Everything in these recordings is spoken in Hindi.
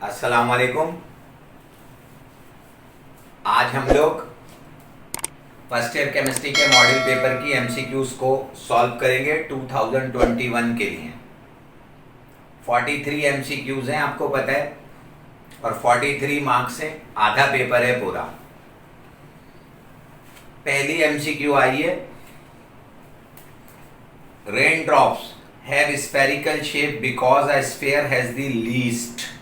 अस्सलाम वालेकुम। आज हम लोग फर्स्ट ईयर केमिस्ट्री के मॉडल पेपर की एमसीक्यूज को सॉल्व करेंगे 2021 के लिए। 43 एमसीक्यूज हैं, आपको पता है, और 43 मार्क्स हैं, आधा पेपर है पूरा। पहली एमसीक्यू आई है, rain drops have spherical shape because a sphere has the least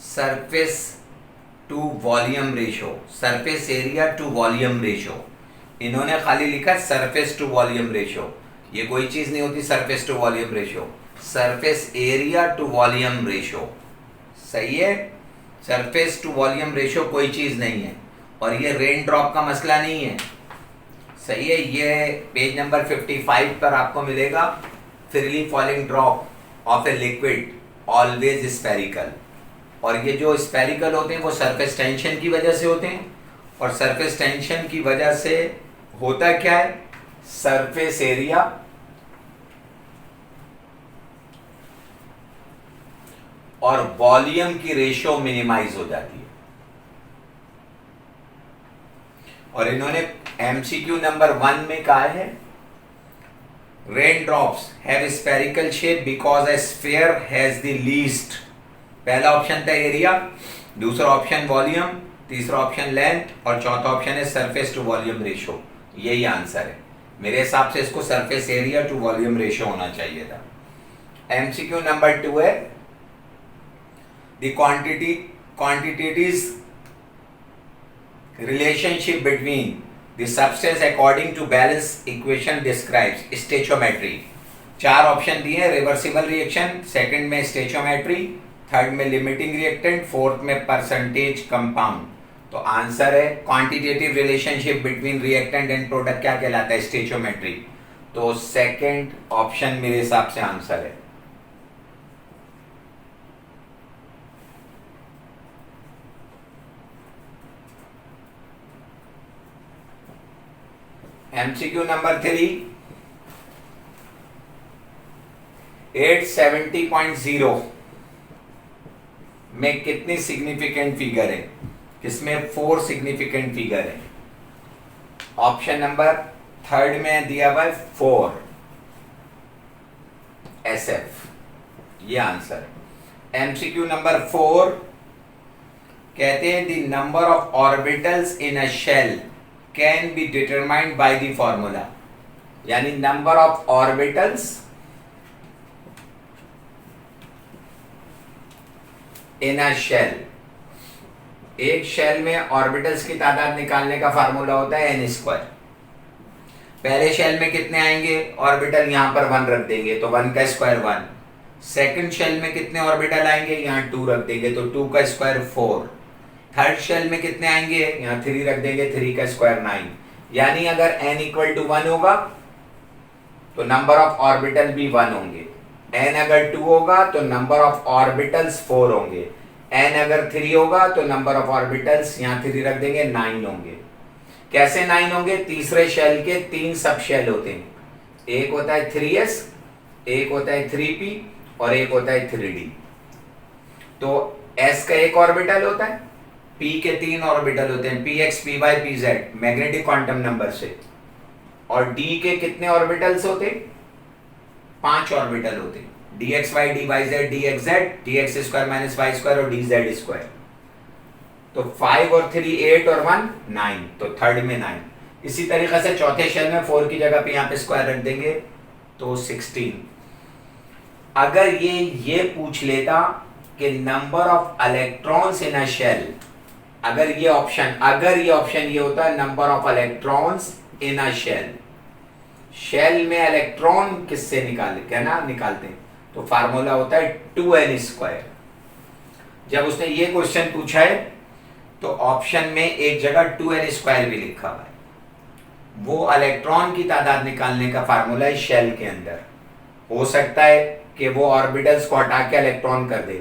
surface to volume ratio, surface area to volume ratio. इन्होंने खाली लिखा सरफेस टू वॉल्यूम रेशो, ये कोई चीज नहीं होती surface to volume ratio, surface area to volume ratio. सही है, सरफेस टू वॉल्यूम रेशो कोई चीज नहीं है, और ये रेन ड्रॉप का मसला नहीं है। सही है, ये पेज नंबर 55 पर आपको मिलेगा। Freely falling drop of a liquid always spherical, और ये जो स्फेरिकल होते हैं वो सरफेस टेंशन की वजह से होते हैं, और सरफेस टेंशन की वजह से होता क्या है, सरफेस एरिया और वॉल्यूम की रेशो मिनिमाइज हो जाती है। और इन्होंने एमसीक्यू नंबर 1 में कहा है, rain drops have spherical shape because a sphere has the least. पहला ऑप्शन था एरिया, दूसरा ऑप्शन वॉल्यूम, तीसरा ऑप्शन लेंथ, और चौथा ऑप्शन है सरफेस टू वॉल्यूम रेशो। यही आंसर है। मेरे हिसाब से इसको surface area to volume ratio होना चाहिए था। एमसीक्यू नंबर 2 है, the quantities relationship between the substance according to balance equation describes stoichiometry. 4 option दिए हैं, रिवर्सिबल रिएक्शन, सेकंड में स्टेचोमेट्री, थर्ड में लिमिटिंग रिएक्टेंट, फोर्थ में परसेंटेज कंपाउंड। तो आंसर है quantitative relationship between reactant and product क्या कहलाता है, स्टेचोमेट्री। तो सेकंड ऑप्शन मेरे हिसाब से आंसर है। एमसीक्यू नंबर 3, 870.0 में कितनी सिग्निफिकेंट फिगर है, किसमें 4 सिग्निफिकेंट फिगर है। ऑप्शन नंबर 3 में दिया हुआ है 4 SF, ये आंसर है। एमसीक्यू नंबर 4 कहते हैं the number of orbitals in a shell can be determined by the formula, यानी number of orbitals in a shell. एक शेल में ऑर्बिटल्स की तादाद निकालने का फार्मूला होता है n²। पहले शेल में कितने आएंगे ऑर्बिटल, यहां पर 1 रख देंगे तो 1 का स्क्वायर 1। सेकंड शेल में कितने ऑर्बिटल आएंगे, यहां 2 रख देंगे तो 2 का स्क्वायर 4। थर्ड शेल में कितने आएंगे, यहां 3 रख देंगे, 3 का स्क्वायर 9। यानी अगर n = 1 होगा तो नंबर ऑफ ऑर्बिटल भी 1 होंगे, n अगर 2 होगा तो नंबर ऑफ ऑर्बिटल्स 4 होंगे, n अगर 3 होगा तो नंबर ऑफ ऑर्बिटल्स, यहां 3 रख देंगे, 9 होंगे। कैसे 9 होंगे, तीसरे शेल के 3 सब शेल होते हैं, एक होता है 3s, एक होता है 3p और एक होता है 3d। तो s का एक ऑर्बिटल होता है, p के 3 ऑर्बिटल होते हैं, px py pz magnetic quantum number से, और d के कितने ऑर्बिटल्स होते हैं, 5 ऑर्बिटल होते हैं, dxy dyz dxz dx² - y² और dz²। तो 5 और 3 8 और 1 9, तो थर्ड में 9। इसी तरीके से चौथे शेल में 4 की जगह पे यहाँ पे स्क्वायर रख देंगे तो 16। अगर ये पूछ लेता कि number of electrons in a shell, अगर ये ऑप्शन ये होता number of electrons in a shell, shell में इलेक्ट्रॉन किससे निकालते हैं, तो फार्मूला होता है 2n²। जब उसने ये क्वेश्चन पूछा है तो ऑप्शन में एक जगह 2n² भी लिखा हुआ है, वो इलेक्ट्रॉन की तादाद निकालने का फार्मूला है शेल के अंदर। हो सकता है कि वो ऑर्बिटल्स को हटा के इलेक्ट्रॉन कर दे,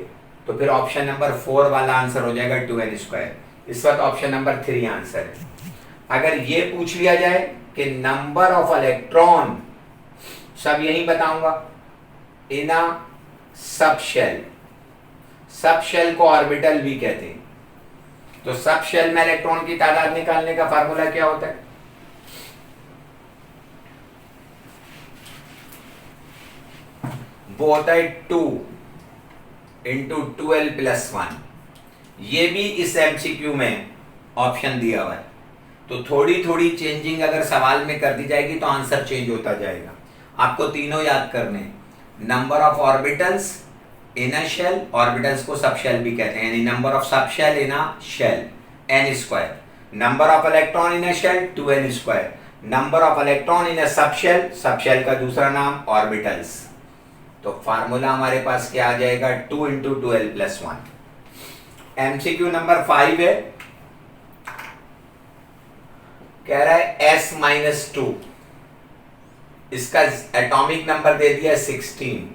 तो फिर ऑप्शन नंबर 4 वाला आंसर हो जाएगा 2n²। इस वक्त ऑप्शन नंबर 3 आंसर है। अगर ये पूछ लिया जाए कि नंबर ऑफ इलेक्ट्रॉन, सब यही बताऊंगा, इन अ सब शेल, सब शेल को ऑर्बिटल भी कहते हैं। तो सब शेल में इलेक्ट्रॉन की तादाद निकालने का फार्मूला क्या होता है? वो होता है 2 इंटू 2l+1। ये भी इस एमसीक्यू में ऑप्शन दिया हुआ है, तो थोड़ी थोड़ी चेंजिंग अगर सवाल में कर दी जाएगी तो आंसर चेंज होता जाएगा। आपको तीनों याद करने, number of orbitals in a shell, orbitals को सब शेल भी कहते हैं, यानी number of sub shell in a shell n², number of electron in a shell 2n², number of electron in a sub shell का दूसरा नाम ऑर्बिटल्स। तो फार्मूला हमारे पास क्या आ जाएगा? 2 इंटू 2l+1। एमसीक्यू नंबर 5 है, कह रहा है s-2, इसका एटॉमिक नंबर दे दिया 16।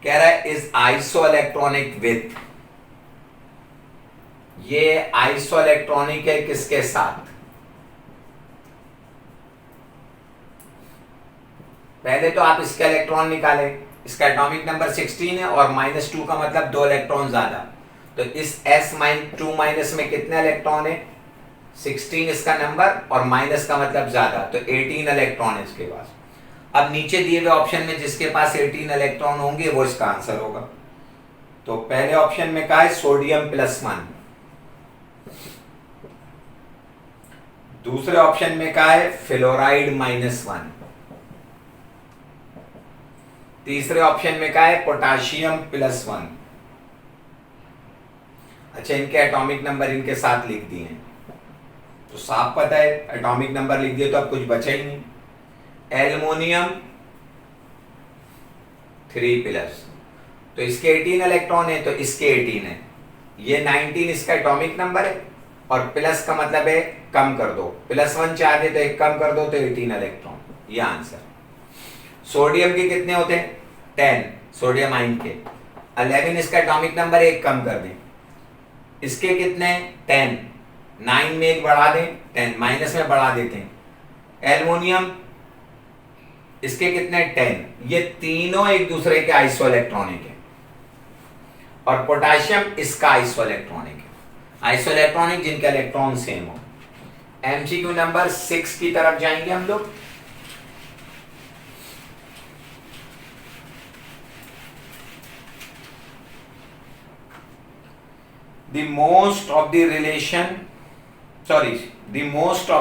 कह रहा है इज आइसो इलेक्ट्रॉनिक विथ, ये आइसो इलेक्ट्रॉनिक है किसके साथ? पहले तो आप इसका इलेक्ट्रॉन निकालें, इसका एटॉमिक नंबर 16 है और -2 का मतलब 2 इलेक्ट्रॉन ज्यादा। तो इस s-2 में कितने इलेक्ट्रॉन है? 16 इसका नंबर और माइनस का मतलब ज्यादा, तो 18 इलेक्ट्रॉन है इसके पास। अब नीचे दिए हुए ऑप्शन में जिसके पास 18 इलेक्ट्रॉन होंगे वो इसका आंसर होगा। तो पहले ऑप्शन में क्या है? सोडियम +1। दूसरे ऑप्शन में क्या है? फ्लोराइड -1। तीसरे ऑप्शन में क्या है? पोटाशियम +1। अच्छा, इनके एटॉमिक नंबर इनके साथ लिख दिए हैं तो साफ पता है, एटॉमिक नंबर लिख दिए तो अब कुछ बचा ही नहीं। एल्युमिनियम 3+, तो इसके 18 इलेक्ट्रॉन है तो इसके 18 है, ये 19 इसका एटॉमिक नंबर है और प्लस का मतलब है कम कर दो, +1 चार्ज है तो एक कम कर दो तो 18 इलेक्ट्रॉन, ये आंसर। सोडियम के कितने होते हैं? 10, सोडियम आयन के 11 इसका एटॉमिक नंबर, एक कम कर दें। इसके कितने? 10, 9 में एक बढ़ा दें, 10 माइनस में बढ़ा देते हैं। एल्युमिनियम इसके कितने? 10, ये तीनों एक दूसरे के आइसो इलेक्ट्रॉनिक है। और पोटाशियम इसका आइसो इलेक्ट्रॉनिक है, आइसो इलेक्ट्रॉनिक जिनका इलेक्ट्रॉन सेम हो। एमसीक्यू नंबर 6 की तरफ जाएंगे हम लोग। The most of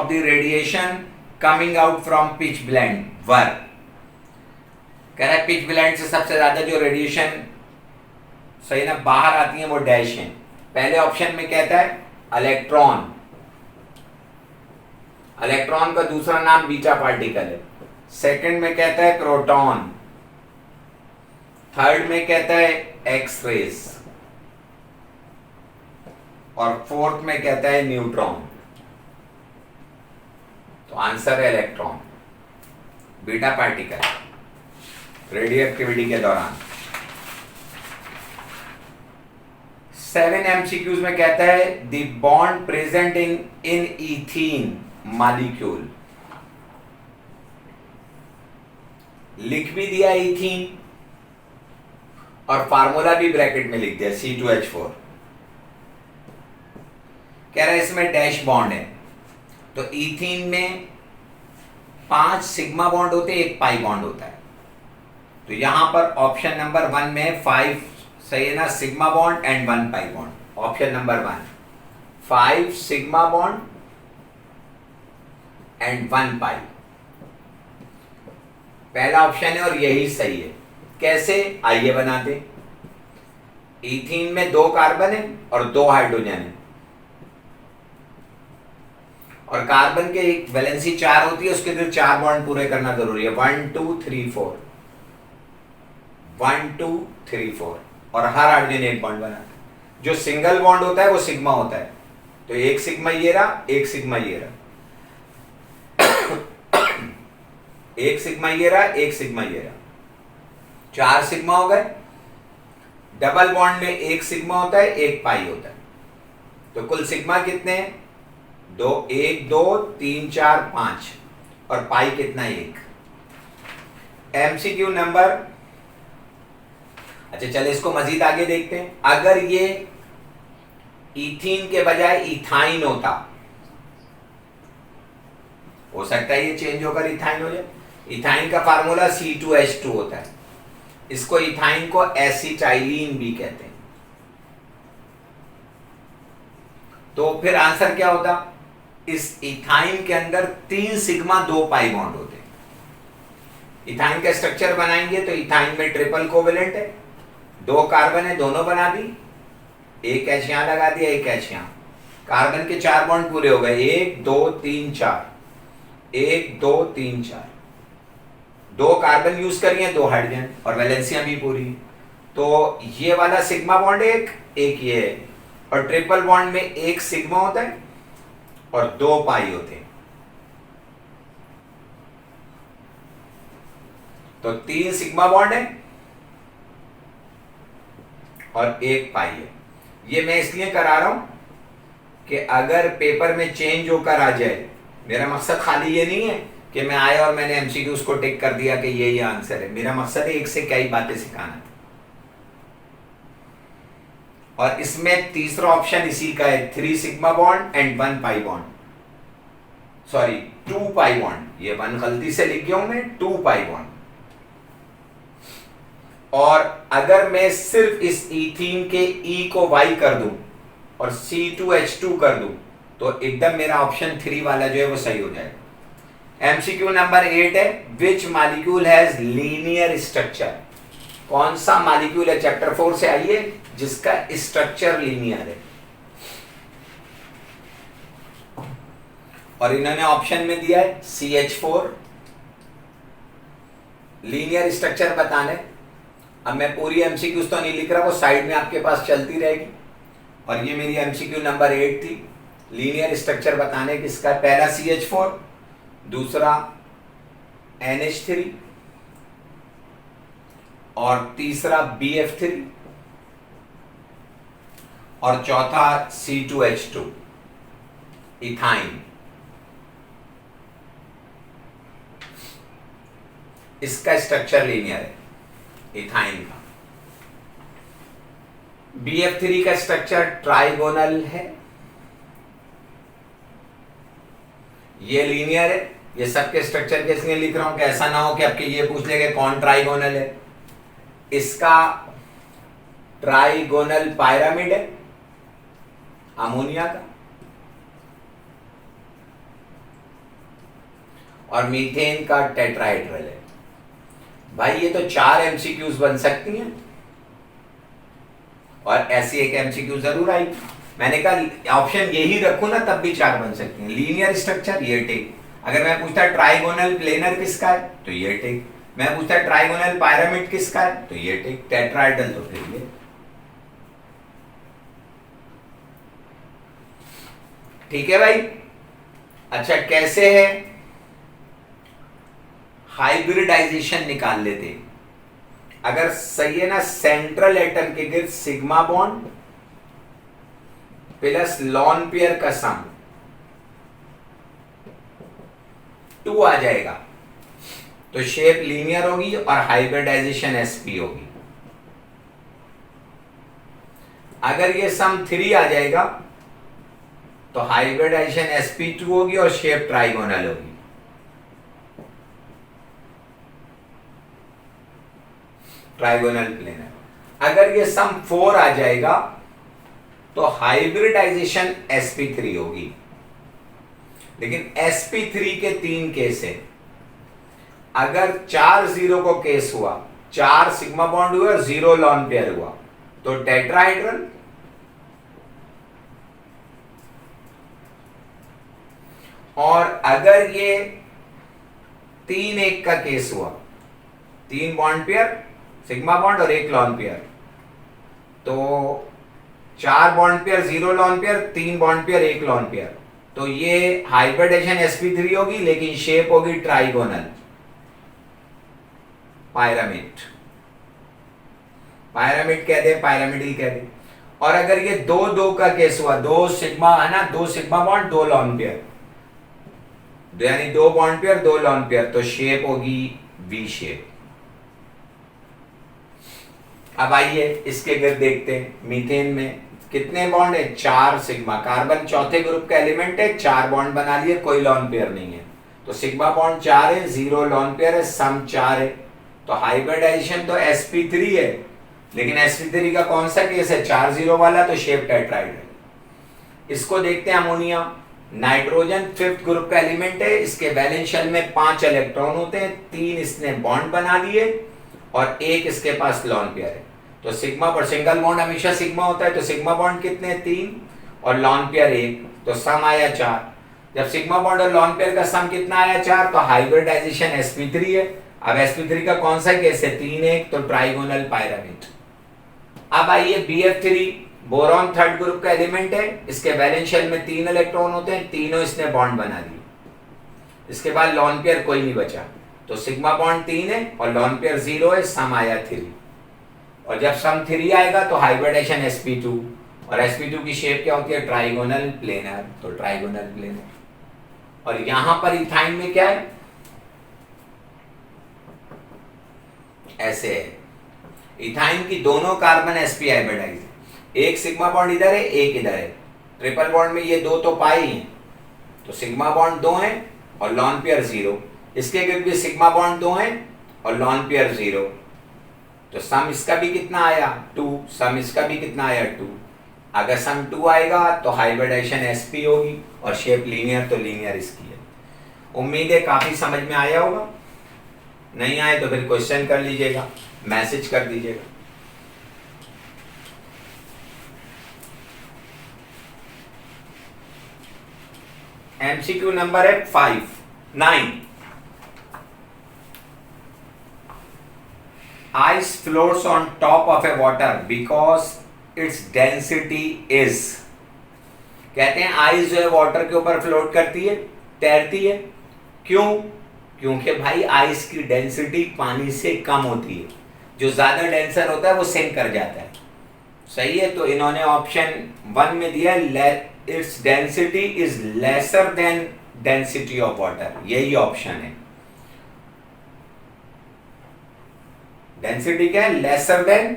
the radiation coming out from pitch blende were, कह रहा है पिच ब्लेंड से सबसे ज्यादा जो रेडिएशन सही ना बाहर आती है वो डैश है। पहले ऑप्शन में कहता है इलेक्ट्रॉन, इलेक्ट्रॉन का दूसरा नाम बीटा पार्टिकल है। सेकंड में कहता है प्रोटॉन, थर्ड में कहता है एक्स रेज और फोर्थ में कहता है न्यूट्रॉन। तो आंसर है electron, beta particle radio activity के दौरान। 7 एमसीक्यूज में कहता है the bond present in ethene molecule, लिख भी दिया इथीन और फार्मूला भी ब्रैकेट में लिख दिया C2H4। कह रहा है इसमें डैश बॉन्ड है, तो इथीन में 5 सिग्मा बॉन्ड होते हैं, 1 पाई बॉन्ड होता है। तो यहां पर ऑप्शन नंबर 1 में 5 सही है ना, sigma bond and 1 pi bond. Option number 1 5 sigma bond and 1 पाई, पहला ऑप्शन है और यही सही है। कैसे? आइए बनाते। इथीन में 2 कार्बन है और 2 हाइड्रोजन है और कार्बन के एक वैलेंसी 4 होती है, उसके लिए 4 बॉन्ड पूरे करना जरूरी है। 1 2 3 4 1 2 3 4 और हर हाइड्रोजन एक बॉन्ड बनाता है। जो सिंगल बॉन्ड होता है वो सिग्मा होता है, तो एक सिग्मा ये रहा, एक सिग्मा ये रहा, एक सिग्मा ये रहा, एक सिग्मा ये रहा, 4 सिग्मा हो गए। डबल बॉन्ड में 1 सिग्मा होता है, 1 पाई होता है, तो कुल सिग्मा कितने हैं? 2 1 2 3 4 5 और पाई कितना? 1। एमसीक्यू नंबर, अच्छा चले इसको मजीद आगे देखते हैं। अगर ये इथीन के बजाय इथाइन होता, हो सकता है ये चेंज होकर इथाइन हो जाए। इथाइन का फार्मूला C2H2 होता है, इसको इथाइन को एसिटाइलिन भी कहते हैं। तो फिर आंसर क्या होता? इस इथाइन के अंदर 3 सिग्मा 2 पाई बॉन्ड होते हैं। इथाइन का स्ट्रक्चर बनाएंगे तो इथाइन में ट्रिपल कोवेलेंट है, 2 कार्बन है, दोनों बना दी, एक एच यहां लगा दिया, एक एच यहां, कार्बन के 4 बॉन्ड पूरे हो गए, 1 2 3 4, 1 2 3 4, 2 कार्बन यूज करिए, 2 हाइड्रोजन और वैलेंसियां भी पूरी। तो ये वाला सिग्मा बॉन्ड एक ये है, और ट्रिपल बॉन्ड में एक सिग्मा होता है और 2 पाई होते हैं। तो 3 सिग्मा बॉन्ड है और 1 पाई है। ये मैं इसलिए करा रहा हूं कि अगर पेपर में चेंज होकर आ जाए, मेरा मकसद खाली ये नहीं है कि मैं आया और मैंने एमसीक्यूज को टिक कर दिया कि ये आंसर है। मेरा मकसद है एक से कई बातें सिखाना। और इसमें तीसरा ऑप्शन इसी का है, 3 sigma bond and 1 pi bond, sorry 2 pi bond, ये 1 गलती से लिख गया हूं मैं, 2 पाई बॉन्ड। और अगर मैं सिर्फ इस इथीन के E को Y कर दूं और C2H2 कर दूं तो एकदम मेरा ऑप्शन 3 वाला जो है वो सही हो जाएगा। एमसीक्यू नंबर 8 है, which molecule has linear structure? कौन सा मॉलिक्यूल है चैप्टर 4 से आइए जिसका स्ट्रक्चर लीनियर है? और इन्होंने ऑप्शन में दिया है CH4, लीनियर स्ट्रक्चर बताने। अब मैं पूरी एमसीक्यूज तो नहीं लिख रहा, वो साइड में आपके पास चलती रहेगी। और ये मेरी एमसीक्यू नंबर 8 थी, लीनियर स्ट्रक्चर बताने किसका? पहला CH4, दूसरा NH3 और तीसरा BF3 और चौथा C2H2 इथाइन। इसका स्ट्रक्चर लीनियर है इथाइन का। BF3 का स्ट्रक्चर ट्राइगोनल है, ये लीनियर है। ये सबके स्ट्रक्चर के इसलिए लिख रहा हूं कि ऐसा ना हो कि आपके ये पूछ लेंगे कौन ट्राइगोनल है। इसका ट्राइगोनल पायरामिड है अमोनिया का, और मीथेन का टेट्राहेड्रल है। भाई ये तो 4 एमसीक्यूज बन सकती हैं और ऐसी एक एमसीक्यू जरूर आई। मैंने कहा ऑप्शन यही रखूं ना तब भी 4 बन सकती हैं। लीनियर स्ट्रक्चर ये टिक, अगर मैं पूछता ट्राइगोनल प्लेनर किसका है तो ये टिक, मैं पूछता ट्राइगोनल पायरामिड किसका है तो ये टिक, टेट्राहेड्रल तो फिर ये। ठीक है भाई। अच्छा कैसे है? हाइब्रिडाइजेशन निकाल लेते। अगर सही है ना, सेंट्रल एटम के गिर्द sigma bond plus lone pair का सम 2 आ जाएगा तो शेप लीनियर होगी और हाइब्रिडाइजेशन sp होगी। अगर ये सम 3 आ जाएगा तो हाइब्रिडाइजेशन sp2 होगी और शेप ट्राइगोनल होगी। Trigonal planar. अगर ये सम 4 आ जाएगा तो हाइब्रिडाइजेशन sp3 होगी। लेकिन sp3 के 3 केस है। अगर 4 0 को केस हुआ, 4 सिग्मा बॉन्ड हुए और 0 लॉन पेयर हुआ तो टेट्राहेड्रल, और अगर ये 3 1 का केस हुआ, 3 बॉन्ड पेयर सिग्मा बॉन्ड और 1 लॉन पेयर, तो 4 bond pair 0 lone pair, 3 bond pair 1 lone pair, तो ये हाइब्रिडाइजेशन sp3 होगी लेकिन शेप होगी ट्राइगोनल पायरामिड। पायरामिड कह दे, पायरामिडल कह दे। और अगर ये 2 2 का केस हुआ, 2 सिग्मा है ना, 2 सिग्मा बॉन्ड 2 लॉन पेयर, यानी 2 बॉन्ड पेयर 2 लॉन पेयर, तो शेप होगी वी शेप। अब आइए इसके गिर्द देखते हैं। मीथेन में कितने बॉन्ड है? 4 सिग्मा। कार्बन चौथे ग्रुप का एलिमेंट है, 4 बॉन्ड बना लिए, कोई लॉन पेयर नहीं है, तो सिग्मा बॉन्ड 4 है, 0 लॉन पेयर है, सम 4 है, तो हाइब्रिडाइजेशन तो sp3 है, लेकिन sp3 का कौन सा केस है? 4 0 वाला, तो शेप टेट्राइड है। इसको देखते हैं अमोनिया। नाइट्रोजन 5th ग्रुप का एलिमेंट है, इसके वैलेंस शेल में 5 इलेक्ट्रॉन होते हैं, 3 इसने बॉन्ड बना लिए और 1 इसके पास लॉन पेयर है, तो सिग्मा पर सिंगल बॉन्ड हमेशा सिग्मा होता है, तो सिग्मा बॉन्ड कितने? 3 और लॉन पेयर 1, तो सम आया 4। जब सिग्मा बॉन्ड और लॉन पेयर का सम कितना आया? 4, तो हाइब्रिडाइजेशन sp3 है। अब sp3 का कौन सा केस है? 3 1, तो ट्राइगोनल पायरामिड। अब आइए bf3, बोरॉन 3rd ग्रुप का एलिमेंट है, इसके वैलेंस शेल में 3 इलेक्ट्रॉन होते हैं, तीनों इसने बॉन्ड बना दिए, इसके बाद लॉन पेयर कोई नहीं बचा, तो सिग्मा बॉन्ड 3 है और लॉन पेयर 0 है, सम आया 3। और जब सम 3 आएगा तो हाइब्रिडेशन sp2, और sp2 की शेप क्या होती है? ट्राइगोनल प्लेनर, तो ट्राइगोनल प्लेनर। और यहां पर इथाइन में क्या है? ऐसे है, इथाइन की दोनों कार्बन sp हाइब्रिडाइज है, एक सिग्मा बॉन्ड इधर है, एक इधर है, ट्रिपल बॉन्ड में ये दो तो पाई हैं, तो सिग्मा बॉन्ड 2 है और लॉन पेयर 0, इसके गिर्द भी सिग्मा बॉन्ड 2 है और लॉन पेयर 0, तो सम इसका भी कितना आया? 2, सम इसका भी कितना आया? 2। अगर सम 2 आएगा तो हाइब्रिडाइजेशन sp होगी और शेप लीनियर, तो लीनियर इसकी है। उम्मीद है काफी समझ में आया होगा, नहीं आए तो फिर क्वेश्चन कर लीजिएगा, मैसेज कर दीजिएगा। MCQ नंबर है 9। Ice floats on top of a water because its density is, कहते हैं आइस जो है वाटर के ऊपर फ्लोट करती है, तैरती है, क्यों? क्योंकि भाई आइस की डेंसिटी पानी से कम होती है, जो ज्यादा डेंसर होता है वो सिंक कर जाता है। सही है, तो इन्होंने ऑप्शन 1 में दिया its density is lesser than density of water, यही ऑप्शन है। डेंसिटी क्या है? लेसर देन,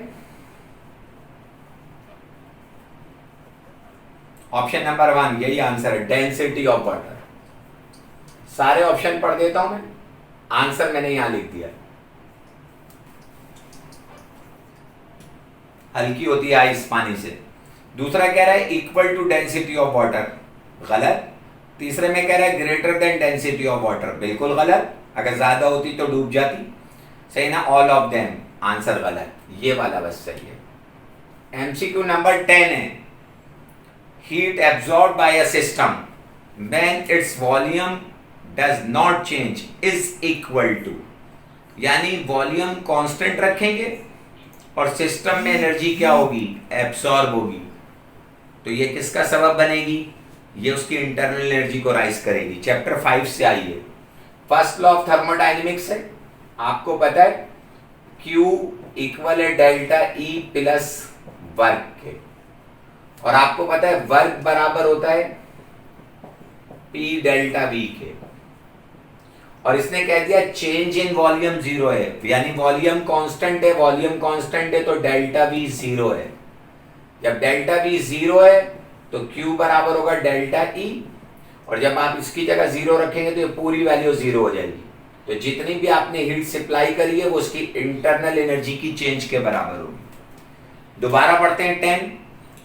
ऑप्शन नंबर 1 यही आंसर है, डेंसिटी ऑफ वाटर। सारे ऑप्शन पढ़ देता हूं मैं, आंसर मैंने यहां लिख दिया। हल्की होती है आइस पानी से। दूसरा कह रहा है equal to density of water, गलत। तीसरे में कह रहा है greater than density of water, बिल्कुल गलत, अगर ज्यादा होती तो डूब जाती। सही ना? ऑल ऑफ देम, आंसर गलत, ये वाला बस सही है। MCQ नंबर 10 है, heat absorb by a system when its volume does not change is equal to, यानी वॉल्यूम कांस्टेंट रखेंगे और सिस्टम में एनर्जी क्या होगी? एब्सॉर्ब होगी, तो ये किसका सबब बनेगी? ये उसकी इंटरनल एनर्जी को राइज करेगी। चैप्टर 5 से आई है, फर्स्ट लॉ ऑफ थर्मोडायनेमिक्स है, आपको पता है Q इक्वल है डेल्टा E प्लस वर्क के, और आपको पता है वर्क बराबर होता है P डेल्टा V के, और इसने कह दिया चेंज इन वॉल्यूम 0 है, यानी वॉल्यूम कांस्टेंट है, वॉल्यूम कांस्टेंट है तो डेल्टा V 0 है। जब डेल्टा V 0 है तो Q बराबर होगा डेल्टा E, और जब आप इसकी जगह 0 रखेंगे तो ये पूरी वैल्यू 0 हो जाएगी, तो जितनी भी आपने हीट सप्लाई करी है वो उसकी इंटरनल एनर्जी की चेंज के बराबर होगी। दोबारा पढ़ते हैं 10,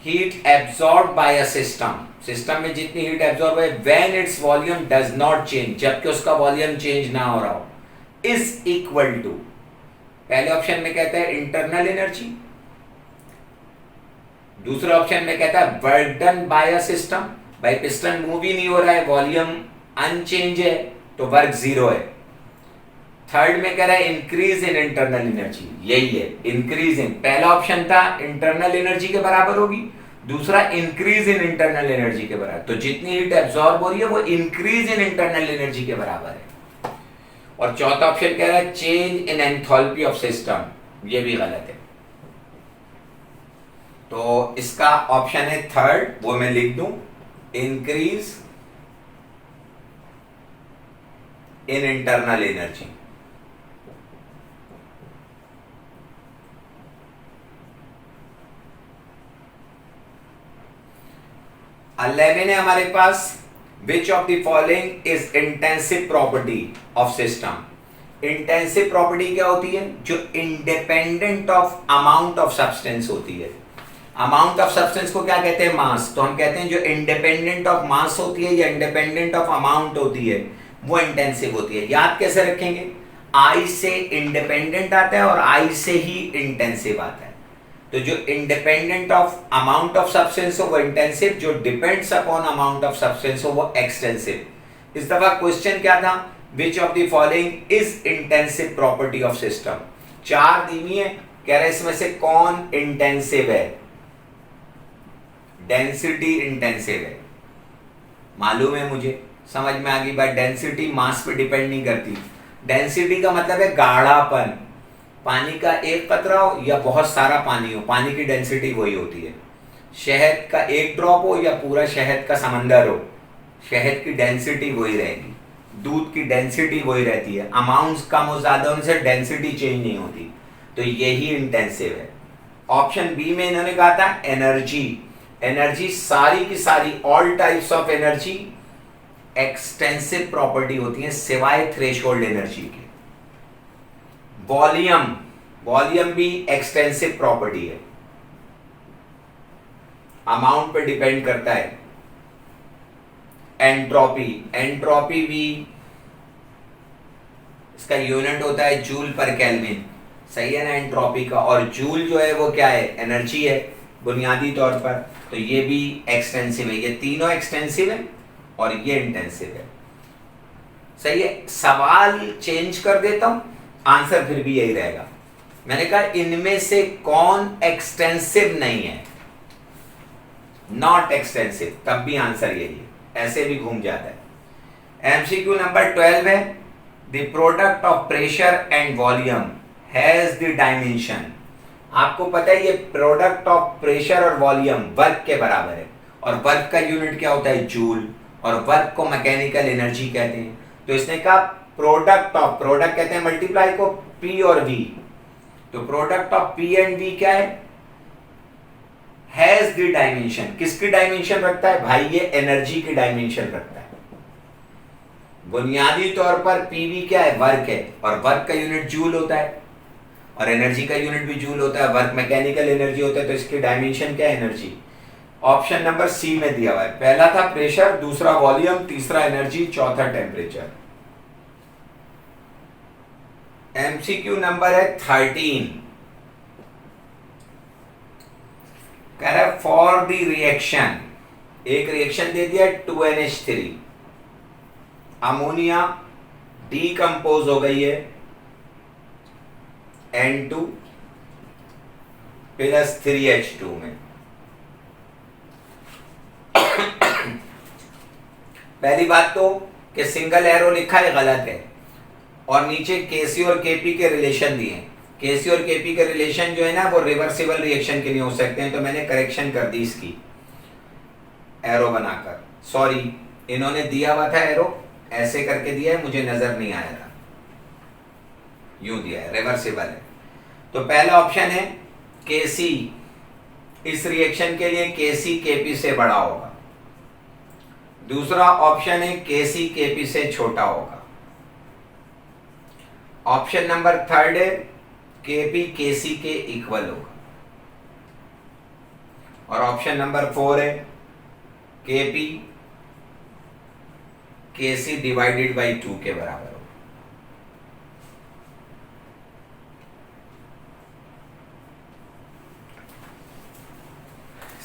heat absorb by a system, system में जितनी हीट एब्सॉर्ब है when its volume does not change, जबकि उसका वॉल्यूम चेंज ना हो रहा हो, इज इक्वल टू, पहले ऑप्शन में कहता है इंटरनल एनर्जी, दूसरे ऑप्शन में कहता है work done by a system, भाई पिस्टन मूव ही नहीं हो रहा है, वॉल्यूम अनचेंज है तो वर्क 0 है। थर्ड में कह रहा है इंक्रीज इन इंटरनल एनर्जी, यही है इंक्रीज इन, पहला ऑप्शन था इंटरनल एनर्जी के बराबर होगी, दूसरा इंक्रीज इन इंटरनल एनर्जी के बराबर, तो जितनी हीट एब्सॉर्ब हो रही है वो इंक्रीज इन इंटरनल एनर्जी के बराबर है। और चौथा ऑप्शन कह रहा है change in enthalpy of system, ये भी गलत है। तो इसका ऑप्शन है थर्ड, वो मैं लिख दूं, इंक्रीज इन इंटरनल एनर्जी। 11 है हमारे पास, which of the following is intensive property of system. Intensive property क्या होती है? जो independent of amount of substance होती है। अमाउंट ऑफ सब्सटेंस को क्या कहते हैं? मास। तो हम कहते हैं जो इंडिपेंडेंट ऑफ मास होती है या इंडिपेंडेंट ऑफ अमाउंट होती है वो इंटेंसिव होती है। याद कैसे रखेंगे? आई से इंडिपेंडेंट आता है और आई से ही इंटेंसिव आता है। तो जो independent of amount of substance हो वो इंटेंसिव, जो depends upon amount of substance हो वो एक्सटेंसिव। इस दफा क्वेश्चन क्या था? विच of the following is intensive property of system. 4 दी हुई है, कह रहे इसमें से कौन इंटेंसिव है? डेंसिटी इंटेंसिव है, मालूम है मुझे, समझ में आ गई बात। डेंसिटी मास पे डिपेंड नहीं करती। डेंसिटी का मतलब है गाढ़ापन। पानी का एक कतरा हो या बहुत सारा पानी हो, पानी की डेंसिटी वही होती है। शहद का एक ड्रॉप हो या पूरा शहद का समंदर हो, शहद की डेंसिटी वही रहेगी। दूध की डेंसिटी वही रहती है। अमाउंट्स कम हो ज्यादा होने से डेंसिटी चेंज नहीं होती। तो यही इंटेंसिव है। ऑप्शन बी में इन्होंने कहा था एनर्जी। एनर्जी सारी की सारी, all types of energy extensive property होती है सिवाय थ्रेशोल्ड एनर्जी के। वॉल्यूम, वॉल्यूम भी एक्सटेंसिव प्रॉपर्टी है, अमाउंट पे डिपेंड करता है। एंट्रोपी, एंट्रोपी भी इसका यूनिट होता है जूल पर केल्विन, सही है ना एंट्रोपी का। और जूल जो है वो क्या है? एनर्जी है बुनियादी तौर पर। तो ये भी एक्सटेंसिव है। ये तीनों एक्सटेंसिव है और ये इंटेंसिव है, सही है। सवाल चेंज कर देता हूं, आंसर फिर भी यही रहेगा। मैंने कहा इनमें से कौन एक्सटेंसिव नहीं है? नॉट एक्सटेंसिव, तब भी आंसर यही है, ऐसे भी घूम जाता है। एमसीक्यू नंबर 12 है, the product of pressure and volume has the dimension. आपको पता है ये प्रोडक्ट ऑफ प्रेशर और वॉल्यूम वर्क के बराबर है, और वर्क का यूनिट क्या होता है? जूल, और वर्क को मैकेनिकल एनर्जी कहते हैं। तो इसने कहा प्रोडक्ट ऑफ, प्रोडक्ट कहते हैं मल्टीप्लाई को P और V, तो product of P and V क्या है? Has the dimension. किसकी डायमेंशन रखता है भाई? ये एनर्जी की डायमेंशन रखता है। बुनियादी तौर पर PV क्या है? वर्क है, और वर्क का यूनिट जूल होता है, और एनर्जी का यूनिट भी जूल होता है। वर्क मैकेनिकल एनर्जी होता है, तो इसकी डायमेंशन क्या है? एनर्जी। ऑप्शन नंबर सी में दिया हुआ है। पहला था प्रेशर, दूसरा वॉल्यूम, तीसरा एनर्जी, चौथा टेम्परेचर। एमसीक्यू नंबर है 13, कह रहा है फॉर द रिएक्शन, एक रिएक्शन दे दिया 2NH3, अमोनिया डीकंपोज हो गई है N2 प्लस 3H2 में। पहली बात तो कि सिंगल एरो लिखा है गलत है, और नीचे केसी और केपी के रिलेशन दिए हैं। केसी और केपी के रिलेशन जो है ना वो रिवर्सिबल रिएक्शन के लिए हो सकते हैं, तो मैंने करेक्शन कर दी इसकी एरो बनाकर। सॉरी, इन्होंने दिया हुआ था एरो ऐसे करके दिया है, मुझे नजर नहीं आया था, यूं दिया है, रिवर्सिबल है। तो पहला ऑप्शन है केसी, इस रिएक्शन के लिए केसी केपी से बड़ा होगा। दूसरा ऑप्शन है केसी केपी से छोटा होगा। ऑप्शन नंबर 3 है केपी केसी के इक्वल होगा। और ऑप्शन नंबर 4 है केपी केसी डिवाइडेड बाई 2 के बराबर होगा।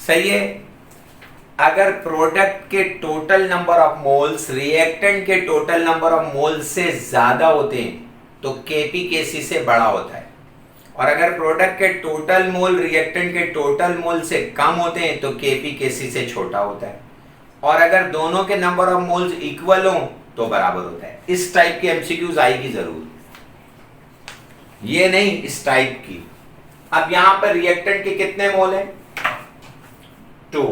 सही है। अगर प्रोडक्ट के total number of moles reactant के टोटल नंबर ऑफ मोल्स से ज्यादा होते हैं तो केपी केसी से बड़ा होता है, और अगर प्रोडक्ट के टोटल मोल रिएक्टेंट के टोटल मोल से कम होते हैं तो केपी केसी से छोटा होता है, और अगर दोनों के नंबर ऑफ मोल्स इक्वल हो तो बराबर होता है। इस टाइप की एमसीक्यूज आएगी जरूर, ये नहीं इस टाइप की। अब यहां पर रिएक्टेंट के कितने मोल हैं? 2,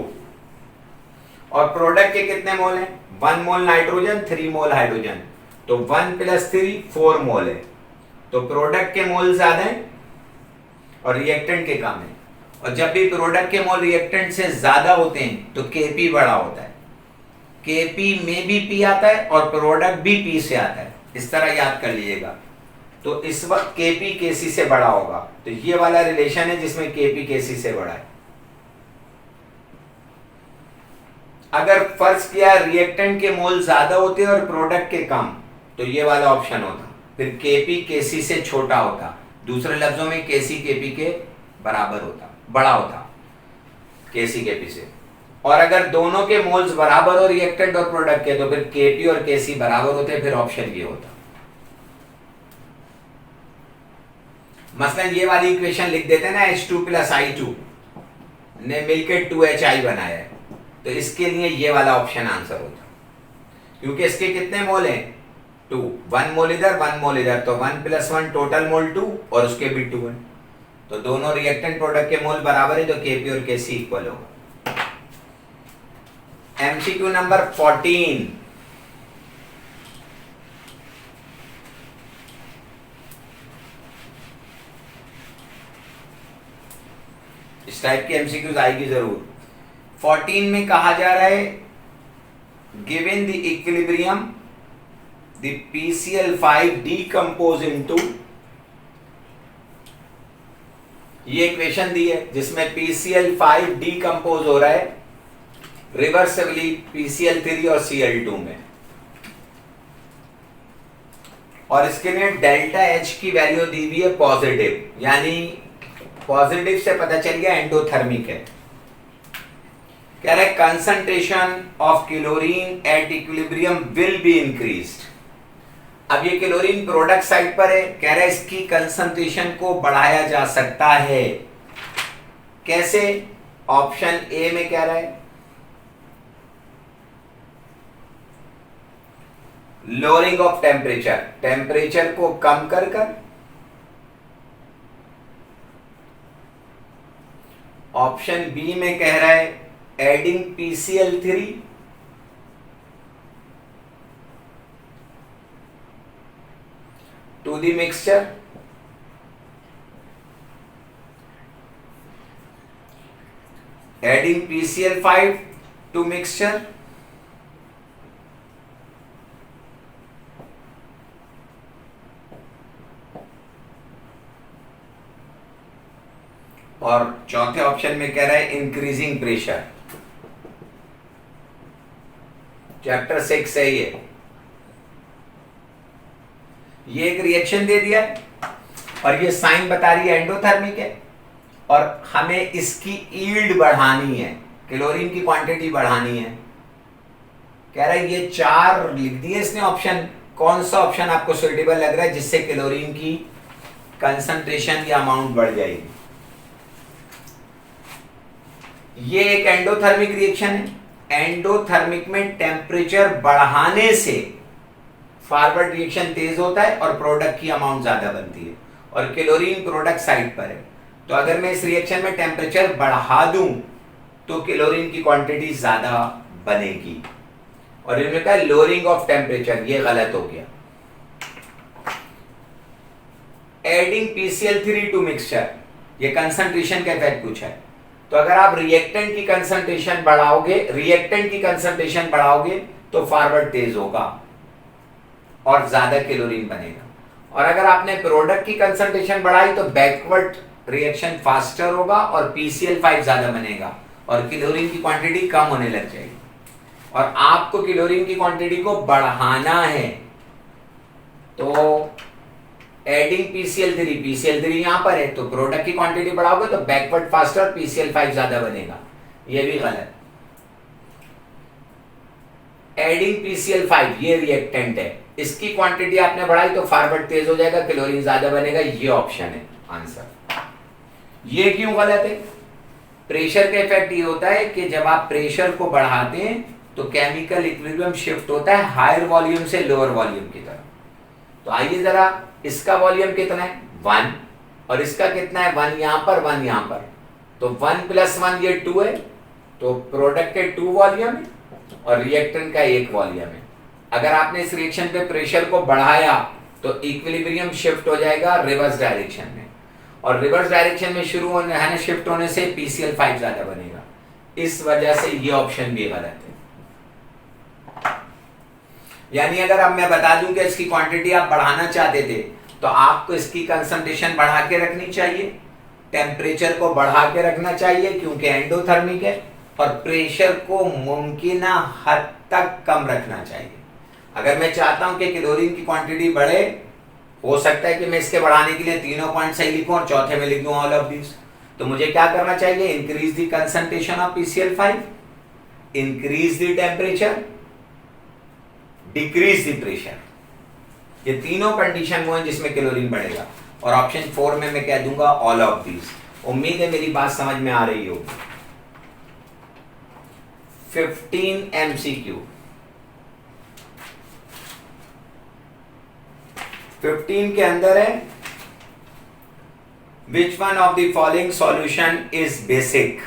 और प्रोडक्ट के कितने मोल हैं? 1 मोल नाइट्रोजन, 3 मोल हाइड्रोजन, तो 1 + 3 4 मोल है। तो प्रोडक्ट के मोल ज्यादा हैं और रिएक्टेंट के कम है, और जब भी प्रोडक्ट के मोल रिएक्टेंट से ज्यादा होते हैं तो Kp बड़ा होता है। Kp में भी P आता है और प्रोडक्ट भी P से आता है, इस तरह याद कर लीजिएगा। तो इस वक्त Kp Kc से बड़ा होगा, तो ये वाला रिलेशन है जिसमें Kp Kc से बड़ा है। अगर फर्ज किया रिएक्टेंट के मोल ज्यादा होते और प्रोडक्ट के कम, तो ये वाला ऑप्शन होता। फिर Kp Kc से छोटा होता, दूसरे लफ्जों में Kc Kp के बराबर होता, बड़ा होता Kc Kp से। और अगर दोनों के मोल्स बराबर हो रिएक्टेंट और प्रोडक्ट के, तो फिर Kp और Kc बराबर होते, फिर ऑप्शन ये होता। मसलन ये वाली इक्वेशन लिख देते ना, H2 + I2 ने मिलकर 2HI बनाया है, तो इसके लिए ये वाला ऑप्शन आंसर होता, क्योंकि इसके कितने मोल हैं 2, 1 मोल इधर 1 मोल इधर, तो 1 + 1 टोटल मोल 2 और उसके भी 2 है, तो दोनों रिएक्टेंट प्रोडक्ट के मोल बराबर है, तो Kp और Kc इक्वल होगा। MCQ नंबर 14, इस टाइप की एमसीक्यूज आएगी जरूर। 14 में कहा जा रहा है given the equilibrium the PCl5 decompose into, ये इक्वेशन दी है जिसमें PCl5 डीकंपोज हो रहा है रिवर्सिबली PCl3 और Cl2 में, और इसके लिए डेल्टा H की वैल्यू दी हुई है पॉजिटिव, यानी पॉजिटिव से पता चल गया एंडोथर्मिक है। कह रहा है concentration of chlorine at equilibrium will be increased. अब ये क्लोरीन प्रोडक्ट साइड पर है, कह रहा है इसकी कंसंट्रेशन को बढ़ाया जा सकता है। कैसे? ऑप्शन ए में कह रहा है लोअरिंग ऑफ टेम्परेचर, टेम्परेचर को कम कर कर। ऑप्शन बी में कह रहा है adding PCl3, to the mixture, adding PCl5 to mixture, और चौथे ऑप्शन में कह रहा है इंक्रीजिंग प्रेशर। चैप्टर 6 है ये एक रिएक्शन दे दिया और ये साइन बता रही है एंडोथर्मिक है, और हमें इसकी यील्ड बढ़ानी है, क्लोरीन की क्वांटिटी बढ़ानी है। कह रहा है ये 4 लिख दिए इसने ऑप्शन, कौन सा ऑप्शन आपको सुटेबल लग रहा है जिससे क्लोरीन की कंसंट्रेशन या अमाउंट बढ़ जाएगी। ये एक एंडोथर्मिक रिएक्शन है। एंडोथर्मिक में टेम्परेचर बढ़ाने से फॉरवर्ड रिएक्शन तेज होता है और प्रोडक्ट की अमाउंट ज्यादा बनती है, और क्लोरीन प्रोडक्ट साइड पर है, तो अगर मैं इस रिएक्शन में टेम्परेचर बढ़ा दूं तो क्लोरीन की क्वांटिटी ज्यादा बनेगी। और इन्होंने कहा लोअरिंग ऑफ टेम्परेचर, ये गलत हो गया। एडिंग PCl3 टू मिक्सचर, ये कंसंट्रेशन का इफेक्ट पूछा है, तो अगर आप रिएक्टेंट की कंसंट्रेशन बढ़ाओगे तो फॉरवर्ड तेज होगा और ज्यादा क्लोरीन बनेगा, और अगर आपने प्रोडक्ट की कंसंट्रेशन बढ़ाई तो बैकवर्ड रिएक्शन फास्टर होगा और PCl5 ज्यादा बनेगा और क्लोरीन की क्वांटिटी कम होने लग जाएगी। और आपको क्लोरीन की क्वांटिटी को बढ़ाना है, तो एडिंग PCl3 यहां पर है, तो प्रोडक्ट की क्वांटिटी बढ़ाओगे तो बैकवर्ड फास्टर PCl5 ज्यादा बनेगा, ये भी गलत। एडिंग PCl5 ये रिएक्टेंट है, इसकी क्वांटिटी आपने बढ़ाई तो फॉरवर्ड तेज हो जाएगा, क्लोरीन ज्यादा बनेगा, ये ऑप्शन है आंसर। ये क्यों गलत है? प्रेशर का इफेक्ट ये होता है कि जब आप प्रेशर को बढ़ाते हैं तो केमिकल इक्विलिब्रियम शिफ्ट होता है हायर वॉल्यूम से लोअर वॉल्यूम की तरफ। तो आइए जरा, इसका वॉल्यूम कितना है 1, और इसका कितना है 1 यहां पर 1 यहां पर, तो 1 + 1 ये 2 है, तो प्रोडक्ट के 2 वॉल्यूम है और रिएक्टेंट का 1 वॉल्यूम है। अगर आपने इस रिएक्शन पे प्रेशर को बढ़ाया तो इक्विलिब्रियम शिफ्ट हो जाएगा रिवर्स डायरेक्शन में, और रिवर्स डायरेक्शन में शुरू होने है ना शिफ्ट होने से PCl5 ज्यादा बनेगा, इस वजह से ये ऑप्शन भी गलत है। यानी अगर अब मैं बता दूं कि इसकी क्वांटिटी आप बढ़ाना चाहते थे तो आपको इसकी कंसंट्रेशन बढ़ा के रखनी चाहिए, टेम्परेचर को बढ़ा के रखना चाहिए क्योंकि एंडोथर्मिक है, और प्रेशर को मुमकिन हद तक कम रखना चाहिए। अगर मैं चाहता हूं कि क्लोरीन की क्वांटिटी बढ़े, हो सकता है कि मैं इसके बढ़ाने के लिए तीनों पॉइंट सही लिखूं और चौथे में लिख दूं ऑल ऑफ दिस। तो मुझे क्या करना चाहिए? Increase the concentration of PCl5, increase the temperature, decrease the pressure. ये तीनों कंडीशन वो हैं जिसमें क्लोरीन बढ़ेगा, और ऑप्शन 4 में मैं कह दूंगा ऑल ऑफ दिस। उम्मीद है मेरी बात समझ में आ रही होगी। 15 MCQ। 15 के अंदर है which one of the following solution is basic.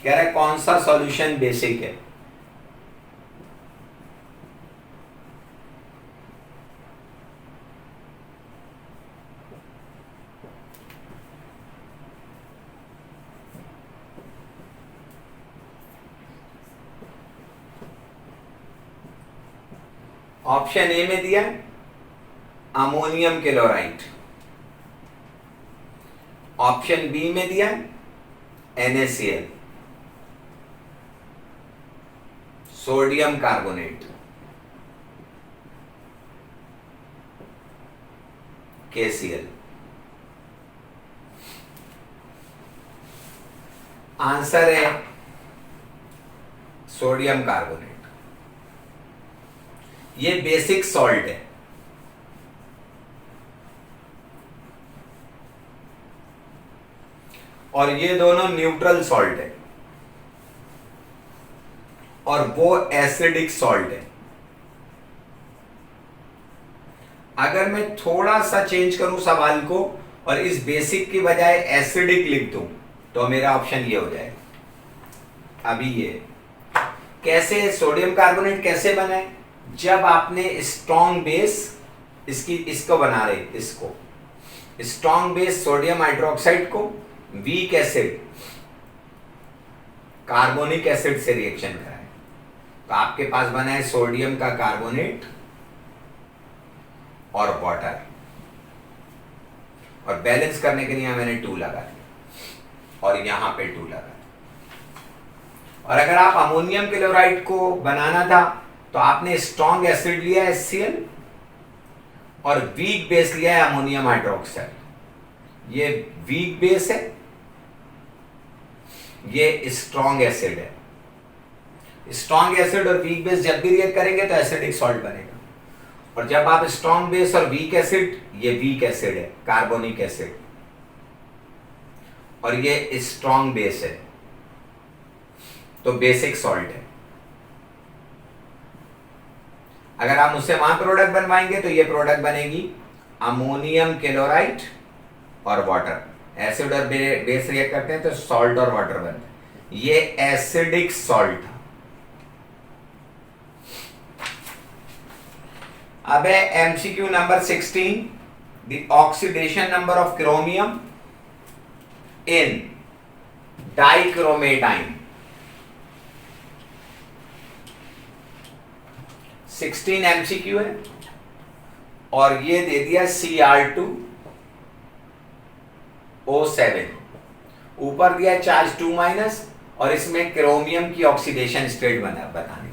कह रहा है कौन सा सॉल्यूशन बेसिक है। ऑप्शन ए में दिया अमोनियम क्लोराइड, ऑप्शन बी में दिया NaCl, sodium carbonate, KCl। Answer है सोडियम कार्बोनेट। ये बेसिक सॉल्ट है, और ये दोनों न्यूट्रल सॉल्ट है, और वो एसिडिक सॉल्ट है। अगर मैं थोड़ा सा चेंज करूं सवाल को और इस बेसिक की बजाय एसिडिक लिख दूं तो मेरा ऑप्शन ये हो जाएगा। अभी ये कैसे सोडियम कार्बोनेट कैसे बना है? जब आपने स्ट्रॉन्ग बेस इसको बना रहे, इसको स्ट्रॉन्ग बेस सोडियम हाइड्रोक्साइड को वीक एसिड कार्बोनिक एसिड से रिएक्शन कराए, तो आपके पास बना है सोडियम का कार्बोनेट और वाटर, और बैलेंस करने के लिए मैंने 2 लगा दिया और यहां पे 2 लगा दिया। और अगर आप अमोनियम क्लोराइड को बनाना था तो आपने स्ट्रॉन्ग एसिड लिया HCl और वीक बेस लिया है अमोनियम हाइड्रोक्साइड। ये वीक बेस है, ये स्ट्रॉन्ग एसिड है। स्ट्रॉन्ग एसिड और वीक बेस जब भी रिएक्ट करेंगे तो एसिडिक सॉल्ट बनेगा, और जब आप स्ट्रॉन्ग बेस और वीक एसिड, ये वीक एसिड है कार्बोनिक एसिड, और ये स्ट्रॉन्ग बेस है तो बेसिक सॉल्ट है। अगर आप मुझसे वहां प्रोडक्ट बनवाएंगे तो ये प्रोडक्ट बनेगी अमोनियम क्लोराइड और वाटर। एसिड और बेस रिएक्ट करते हैं तो सॉल्ट और वाटर बनते हैं, ये एसिडिक सॉल्ट। अब है MCQ number 16, the oxidation number of chromium in dichromate ion. 16 MCQ है, और ये दे दिया Cr2O7, ऊपर दिया चार्ज 2- और इसमें क्रोमियम की ऑक्सीडेशन स्टेट बनानी है।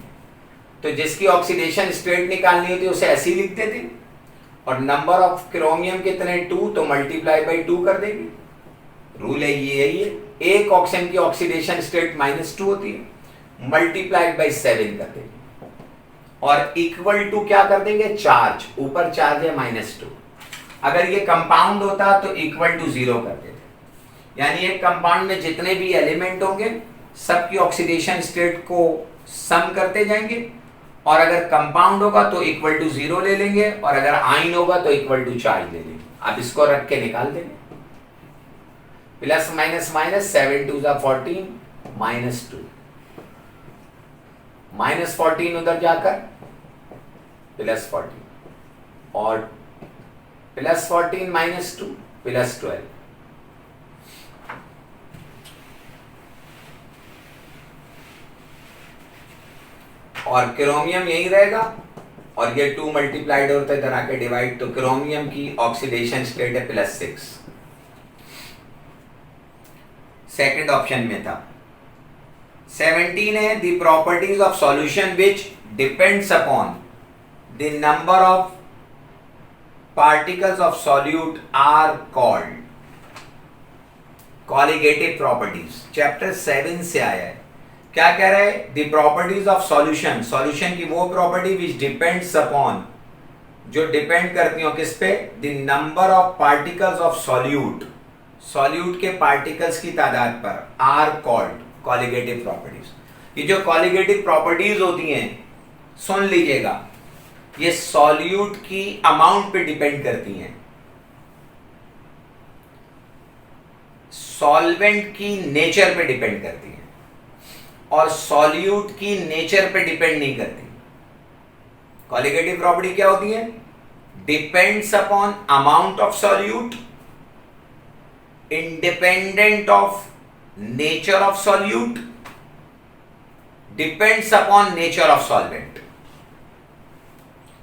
तो जिसकी ऑक्सीडेशन स्टेट निकालनी होती है उसे ऐसे ही लिखते थे, और नंबर ऑफ क्रोमियम कितने 2 तो मल्टीप्लाई बाई 2 कर देंगे। रूल है ये है, एक ऑक्सीजन की ऑक्सीडेशन स्टेट -2 होती है, मल्टीप्लाइड बाई 7 कर देंगे, और इक्वल टू क्या कर देंगे चार्ज, ऊपर चार्ज है -2। अगर ये कंपाउंड होता तो इक्वल टू 0 कर देते। यानी एक कंपाउंड में जितने भी एलिमेंट होंगे सबकी ऑक्सीडेशन स्टेट को सम करते जाएंगे, और अगर कंपाउंड होगा तो इक्वल टू 0 ले लेंगे, और अगर आयन होगा तो इक्वल टू चार्ज ले लेंगे। अब इसको रख के निकाल देंगे, प्लस माइनस माइनस 7 2 14 -2, -14 उधर जाकर +14, और +14 -2 +12, और क्रोमियम यही रहेगा, और ये 2 मल्टीप्लाइड होता है इधर आके डिवाइड, तो क्रोमियम की ऑक्सीडेशन स्टेट है +6। सेकंड ऑप्शन में था। 17 है the properties of solution which depends upon the number of particles of solute are called colligative properties. Chapter 7 से आया है। क्या कह रहा है? The properties of solution, solution की वो प्रॉपर्टी विच डिपेंड्स अपॉन, जो डिपेंड करती हो किस पे? The number of particles of solute, solute के पार्टिकल्स की तादाद पर, आर कॉल्ड कॉलिगेटिव प्रॉपर्टीज। ये जो कॉलिगेटिव प्रॉपर्टीज होती हैं, सुन लीजिएगा, ये सॉल्यूट की अमाउंट पे डिपेंड करती हैं, सॉल्वेंट की नेचर पे डिपेंड करती हैं, और सॉल्यूट की नेचर पे डिपेंड नहीं करती। कॉलिगेटिव प्रॉपर्टी क्या होती है? Depends upon amount of solute, independent of nature of solute, depends upon nature of solvent.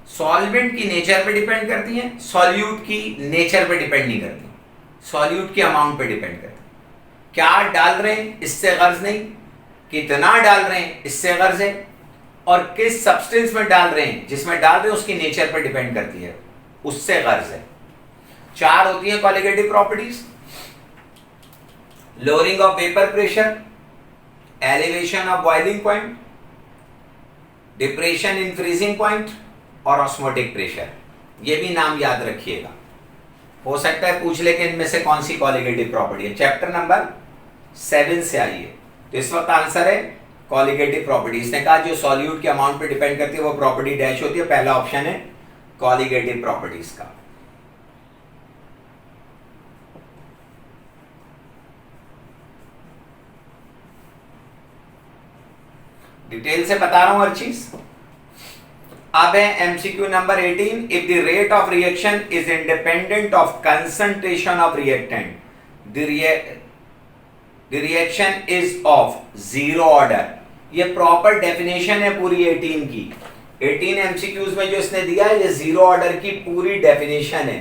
Solvent की नेचर पे डिपेंड करती हैं, सॉल्यूट की नेचर पे डिपेंड नहीं करती, सॉल्यूट के अमाउंट पे डिपेंड करती। क्या डाल रहे हैं इससे गर्ज नहीं, कितना डाल रहे हैं इससे गर्ज है, और किस सब्सटेंस में डाल रहे हैं, जिसमें डाल रहे हैं उसकी नेचर पे डिपेंड करती है, उससे गर्ज है। 4 होती है colligative properties. Lowering of vapour pressure, elevation of boiling point, depression in freezing point, और ऑस्मोटिक प्रेशर। ये भी नाम याद रखिएगा, हो सकता है पूछ ले कि इनमें से कौन सी कॉलिगेटिव प्रॉपर्टी है। चैप्टर नंबर 7 से आई है, तो इस वक्त आंसर है कॉलिगेटिव प्रॉपर्टी। इसने कहा जो सॉल्यूट के अमाउंट पे डिपेंड करती है वो प्रॉपर्टी डैश होती है, पहला ऑप्शन है कॉलिगेटिव प्रॉपर्टीज का। डिटेल से बता रहा हूं हर चीज। अब है MCQ number 18, if the rate of reaction is independent of concentration of reactant, the reaction is of zero order. ये प्रॉपर डेफिनेशन है पूरी 18 की। 18 एमसीक्यूज में जो इसने दिया है ये जीरो ऑर्डर की पूरी डेफिनेशन है।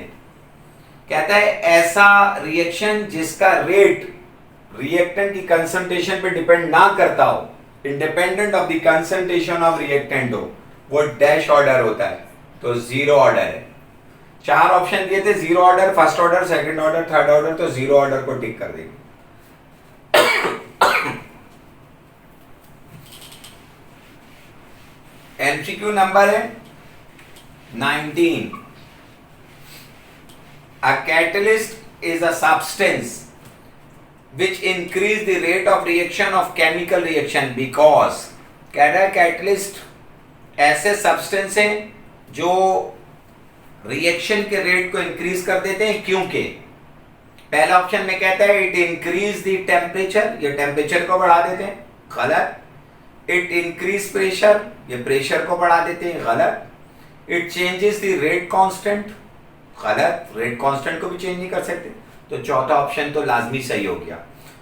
कहता है ऐसा रिएक्शन जिसका रेट रिएक्टेंट की कंसंट्रेशन पे डिपेंड ना करता हो, independent of the concentration of reactant हो, वो डैश ऑर्डर होता है, तो जीरो ऑर्डर है। 4 ऑप्शन दिए थे, zero order, first order, second order, third order, तो जीरो ऑर्डर को टिक कर देंगे। एमसीक्यू नंबर है 19, a catalyst is a substance which increase the rate of reaction of chemical reaction because, कह रहा है कैटलिस्ट ऐसे सब्सटेंस हैं जो रिएक्शन के रेट को इंक्रीज कर देते हैं, क्योंकि पहला ऑप्शन में कहता है इट इंक्रीज द टेम्परेचर, ये टेम्परेचर को बढ़ा देते हैं, गलत। इट इंक्रीज प्रेशर, ये प्रेशर को बढ़ा देते हैं, गलत। It changes the rate constant, गलत, रेट कांस्टेंट को भी चेंज नहीं कर सकते, तो चौथा ऑप्शन तो लाजमी सही हो गया।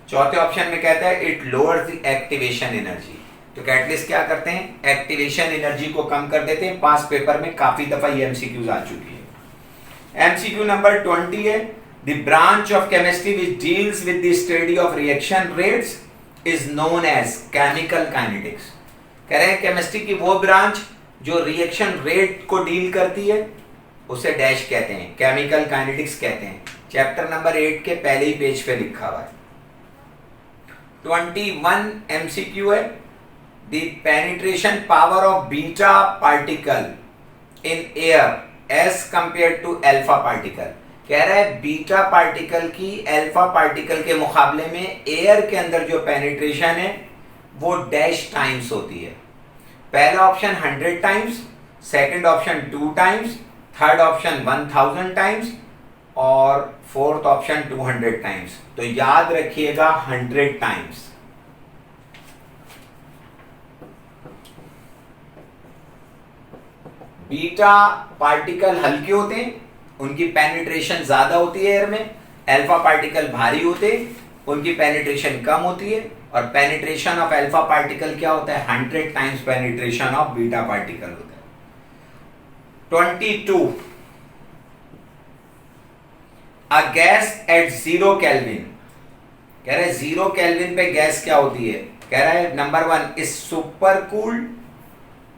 चौथे ऑप्शन में कहता है it lowers the activation energy, तो कैटलिस्ट क्या करते हैं? एक्टिवेशन एनर्जी को कम कर देते हैं। पास पेपर में काफी दफा ये एमसीक्यूज आ चुकी है। एमसीक्यू नंबर 20 है the branch of chemistry which deals with the study of reaction rates is known as chemical kinetics. कह रहे हैं केमिस्ट्री की वो ब्रांच जो रिएक्शन रेट को डील करती है उसे डैश कहते हैं, केमिकल काइनेटिक्स कहते हैं। चैप्टर नंबर 8 के पहले ही पेज पे लिखा हुआ है। 21 एमसीक्यू है the penetration power of beta particle in air as compare to alpha particle. कह रहा है बीटा पार्टिकल की अल्फा पार्टिकल के मुकाबले में एयर के अंदर जो पेनिट्रेशन है वो डैश टाइम्स होती है। पहला option 100 times, second option 2 times, third option 1000 times, और फोर्थ ऑप्शन 200 टाइम्स। तो याद रखिएगा 100 टाइम्स। बीटा पार्टिकल हल्के होते हैं, उनकी पेनिट्रेशन ज्यादा होती है एयर में, अल्फा पार्टिकल भारी होते, उनकी पेनिट्रेशन कम होती है, और पेनिट्रेशन ऑफ अल्फा पार्टिकल क्या होता है, 100 times penetration of beta particle होता है। 22 अ गैस एट 0 केल्विन, कह रहे 0 केल्विन पे गैस क्या होती है, कह रहा है number 1 is super cooled,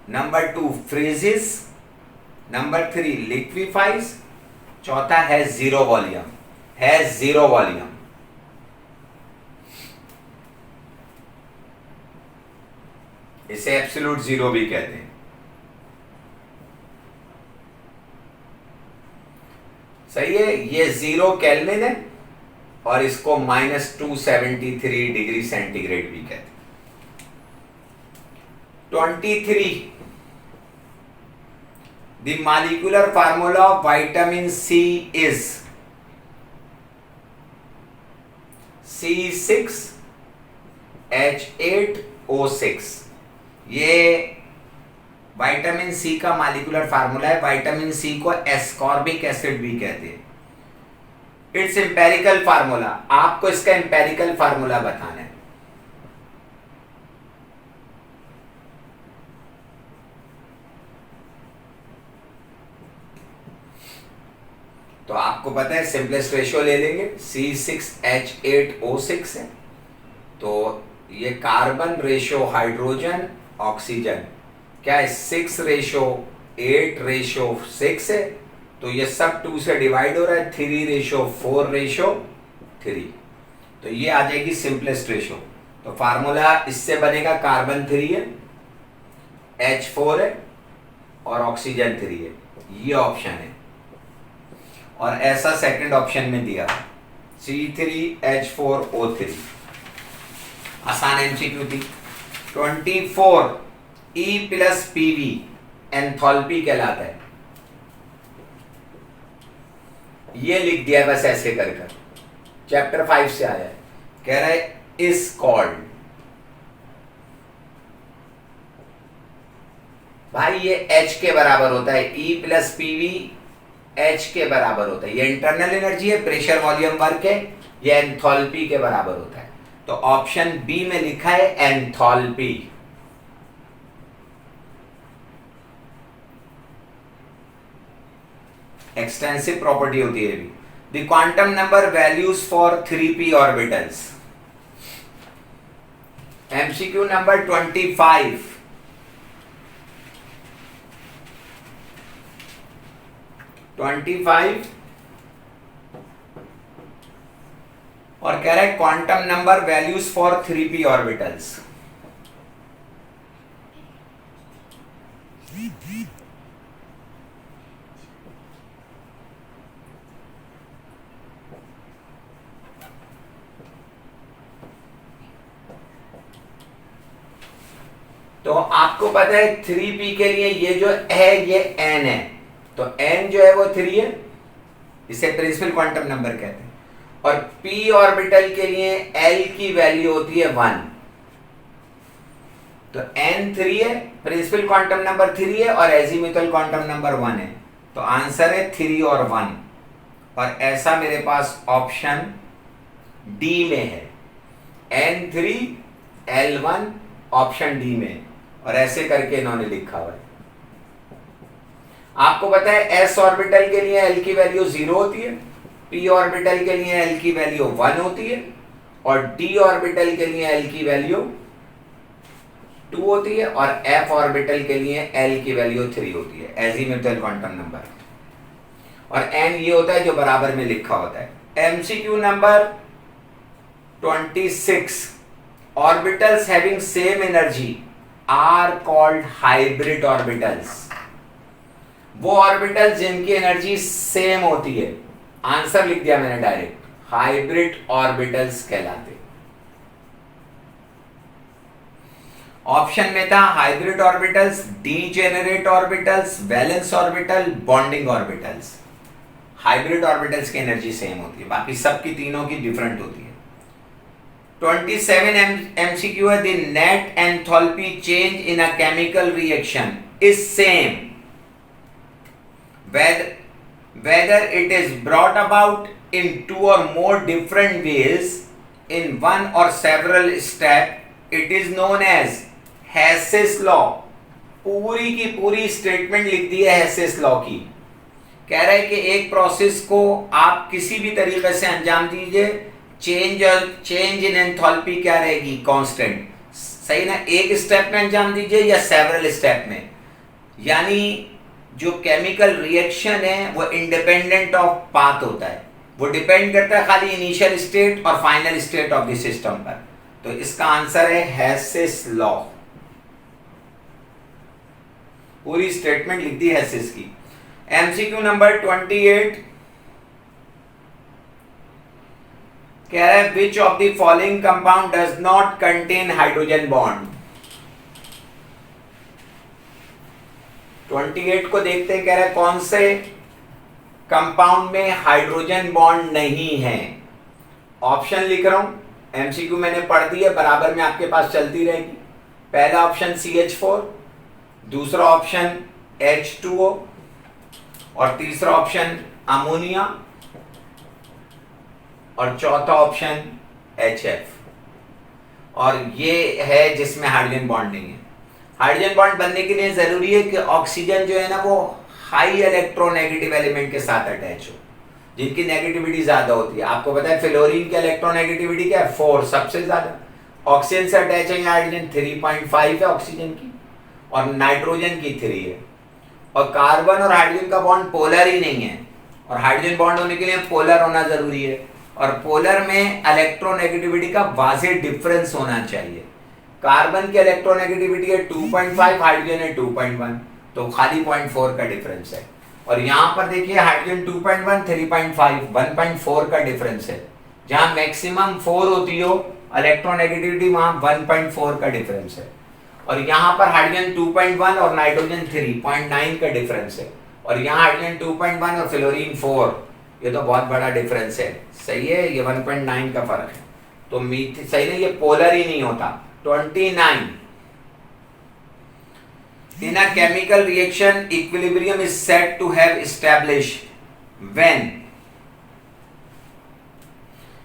number 2 freezes, number 3 liquefies, चौथा है जीरो वॉल्यूम, है जीरो वॉल्यूम। इसे एब्सोल्यूट जीरो भी कहते हैं। सही है, ये 0 केल्विन है और इसको -273 डिग्री सेंटीग्रेड भी कहते हैं। 23 the molecular formula of vitamin C is C6H8O6। ये विटामिन सी का मॉलिक्यूलर फार्मूला है। विटामिन सी को एस्कॉर्बिक एसिड भी कहते हैं। इट्स एम्पेरिकल फार्मूला, आपको इसका एम्पेरिकल फार्मूला बताना है। तो आपको पता है सिंपलेस्ट रेशियो ले लेंगे, C6H8O6 है, तो ये कार्बन रेशियो हाइड्रोजन ऑक्सीजन क्या है, 6:8:6 है, तो ये सब 2 से डिवाइड हो रहा है, 3:4:3, तो ये आ जाएगी सिंपलेस्ट रेशियो। तो फार्मूला इससे बनेगा, कार्बन 3 है, H4 है और ऑक्सीजन 3 है, ये ऑप्शन है। और ऐसा सेकंड ऑप्शन में दिया C3H4O3, आसान एमसीक्यू थी। 24 E+PV एंथैल्पी कहलाता है, ये लिख दिया बस ऐसे कर कर, चैप्टर 5 से आया है। कह रहा है इज कॉल्ड, भाई ये H के बराबर होता है, E+PV H के बराबर होता है, ये इंटरनल एनर्जी है, प्रेशर वॉल्यूम वर्क है, ये एंथैल्पी के बराबर होता है। तो ऑप्शन बी में लिखा है एंथैल्पी। एक्सटेंसिव प्रॉपर्टी होती है भी। The quantum number values for 3p orbitals, MCQ number 25। और कह रहा है quantum number values for 3p orbitals. तो आपको पता है 3p के लिए ये जो है ये n है, तो n जो है वो 3 है, इसे प्रिंसिपल क्वांटम नंबर कहते हैं। और p ऑर्बिटल के लिए l की वैल्यू होती है 1, तो n 3 है, प्रिंसिपल क्वांटम नंबर 3 है और एजीमुथल क्वांटम नंबर 1 है, तो आंसर है 3 और 1। और ऐसा मेरे पास ऑप्शन डी में है, n3 l1 ऑप्शन डी में, और ऐसे करके इन्होंने लिखा हुआ है। आपको पता है s ऑर्बिटल के लिए l की वैल्यू 0 होती है, p ऑर्बिटल के लिए l की वैल्यू 1 होती है, और d ऑर्बिटल के लिए l की वैल्यू 2 होती है, और f ऑर्बिटल के लिए l की वैल्यू 3 होती है, एजीमुथल क्वांटम नंबर। और n ये होता है जो बराबर में लिखा होता है। MCQ number 26, orbitals having same energy are called hybrid orbitals. वो ऑर्बिटल्स जिनकी एनर्जी सेम होती है, आंसर लिख दिया मैंने डायरेक्ट, हाइब्रिड ऑर्बिटल्स कहलाते। ऑप्शन में था hybrid orbitals, degenerate orbitals, valence orbital, bonding orbitals. Hybrid orbitals की एनर्जी सेम होती है, बाकी सबकी तीनों की डिफरेंट होती है। 27 MCQ है, the net enthalpy change in a chemical reaction is same whether it is brought about in 2 or more different ways in one or several step it is known as Hess's law। पूरी की पूरी स्टेटमेंट लिख दी है हेसेस लॉ की। कह रहा है कि एक प्रोसेस को आप किसी भी तरीके से अंजाम दीजिए, चेंज इन एंथैल्पी क्या रहेगी, कांस्टेंट। सही ना, एक स्टेप में अंजाम दीजिए या सेवरल स्टेप में। यानी जो केमिकल रिएक्शन है वो इंडिपेंडेंट ऑफ पाथ होता है, वो डिपेंड करता है खाली इनिशियल स्टेट और final state of the system पर। तो इसका आंसर है हेसेस लॉ। पूरी स्टेटमेंट लिख दी हेसेस की। एमसीक्यू नंबर 28 कह रहा है विच of the following compound does not contain hydrogen bond. 28 को देखते हैं, कह रहा है कौन से कंपाउंड में हाइड्रोजन बॉन्ड नहीं है। ऑप्शन लिख रहा हूं, एमसीक्यू मैंने पढ़ दी है, बराबर में आपके पास चलती रहेगी। पहला ऑप्शन CH4, दूसरा ऑप्शन H2O और तीसरा ऑप्शन अमोनिया और चौथा ऑप्शन HF। और ये है जिसमें हाइड्रोजन बॉन्ड नहीं है। हाइड्रोजन बॉन्ड बनने के लिए जरूरी है कि ऑक्सीजन जो है ना वो हाई इलेक्ट्रोनेगेटिव एलिमेंट के साथ अटैच हो, जिनकी नेगेटिविटी ज्यादा होती है। आपको पता है फ्लोरीन की इलेक्ट्रोनेगेटिविटी क्या है, 4 सबसे ज्यादा। ऑक्सीजन से अटैच है हाइड्रोजन 3.5 है ऑक्सीजन की, और नाइट्रोजन की 3 है। और कार्बन और हाइड्रोजन का बॉन्ड पोलर ही नहीं है, और हाइड्रोजन बॉन्ड होने के लिए पोलर होना जरूरी है, और पोलर में इलेक्ट्रोनेगेटिविटी का वाज़ेह डिफरेंस होना चाहिए। कार्बन की इलेक्ट्रोनेगेटिविटी है 2.5, हाइड्रोजन है 2.1, तो खाली 0.4 का डिफरेंस है। और यहाँ पर देखिए हाइड्रोजन 2.1, 3.5, 1.4 का डिफरेंस है। जहाँ मैक्सिमम 4 होती हो इलेक्ट्रोनेगेटिविटी, वहाँ 1.4 का डिफरेंस है। और यहाँ पर हाइड्रोजन 2.1 और नाइट्रोजन 3.9 का डिफरेंस है। और यहाँ हाइड्रोजन 2.1 और फ्लोरीन 4, ये तो बहुत बड़ा डिफरेंस है। सही है, ये 1.9 का फर्क है। तो सही नहीं, ये पोलर ही नहीं होता। 29 in a chemical reaction equilibrium is said to have established when।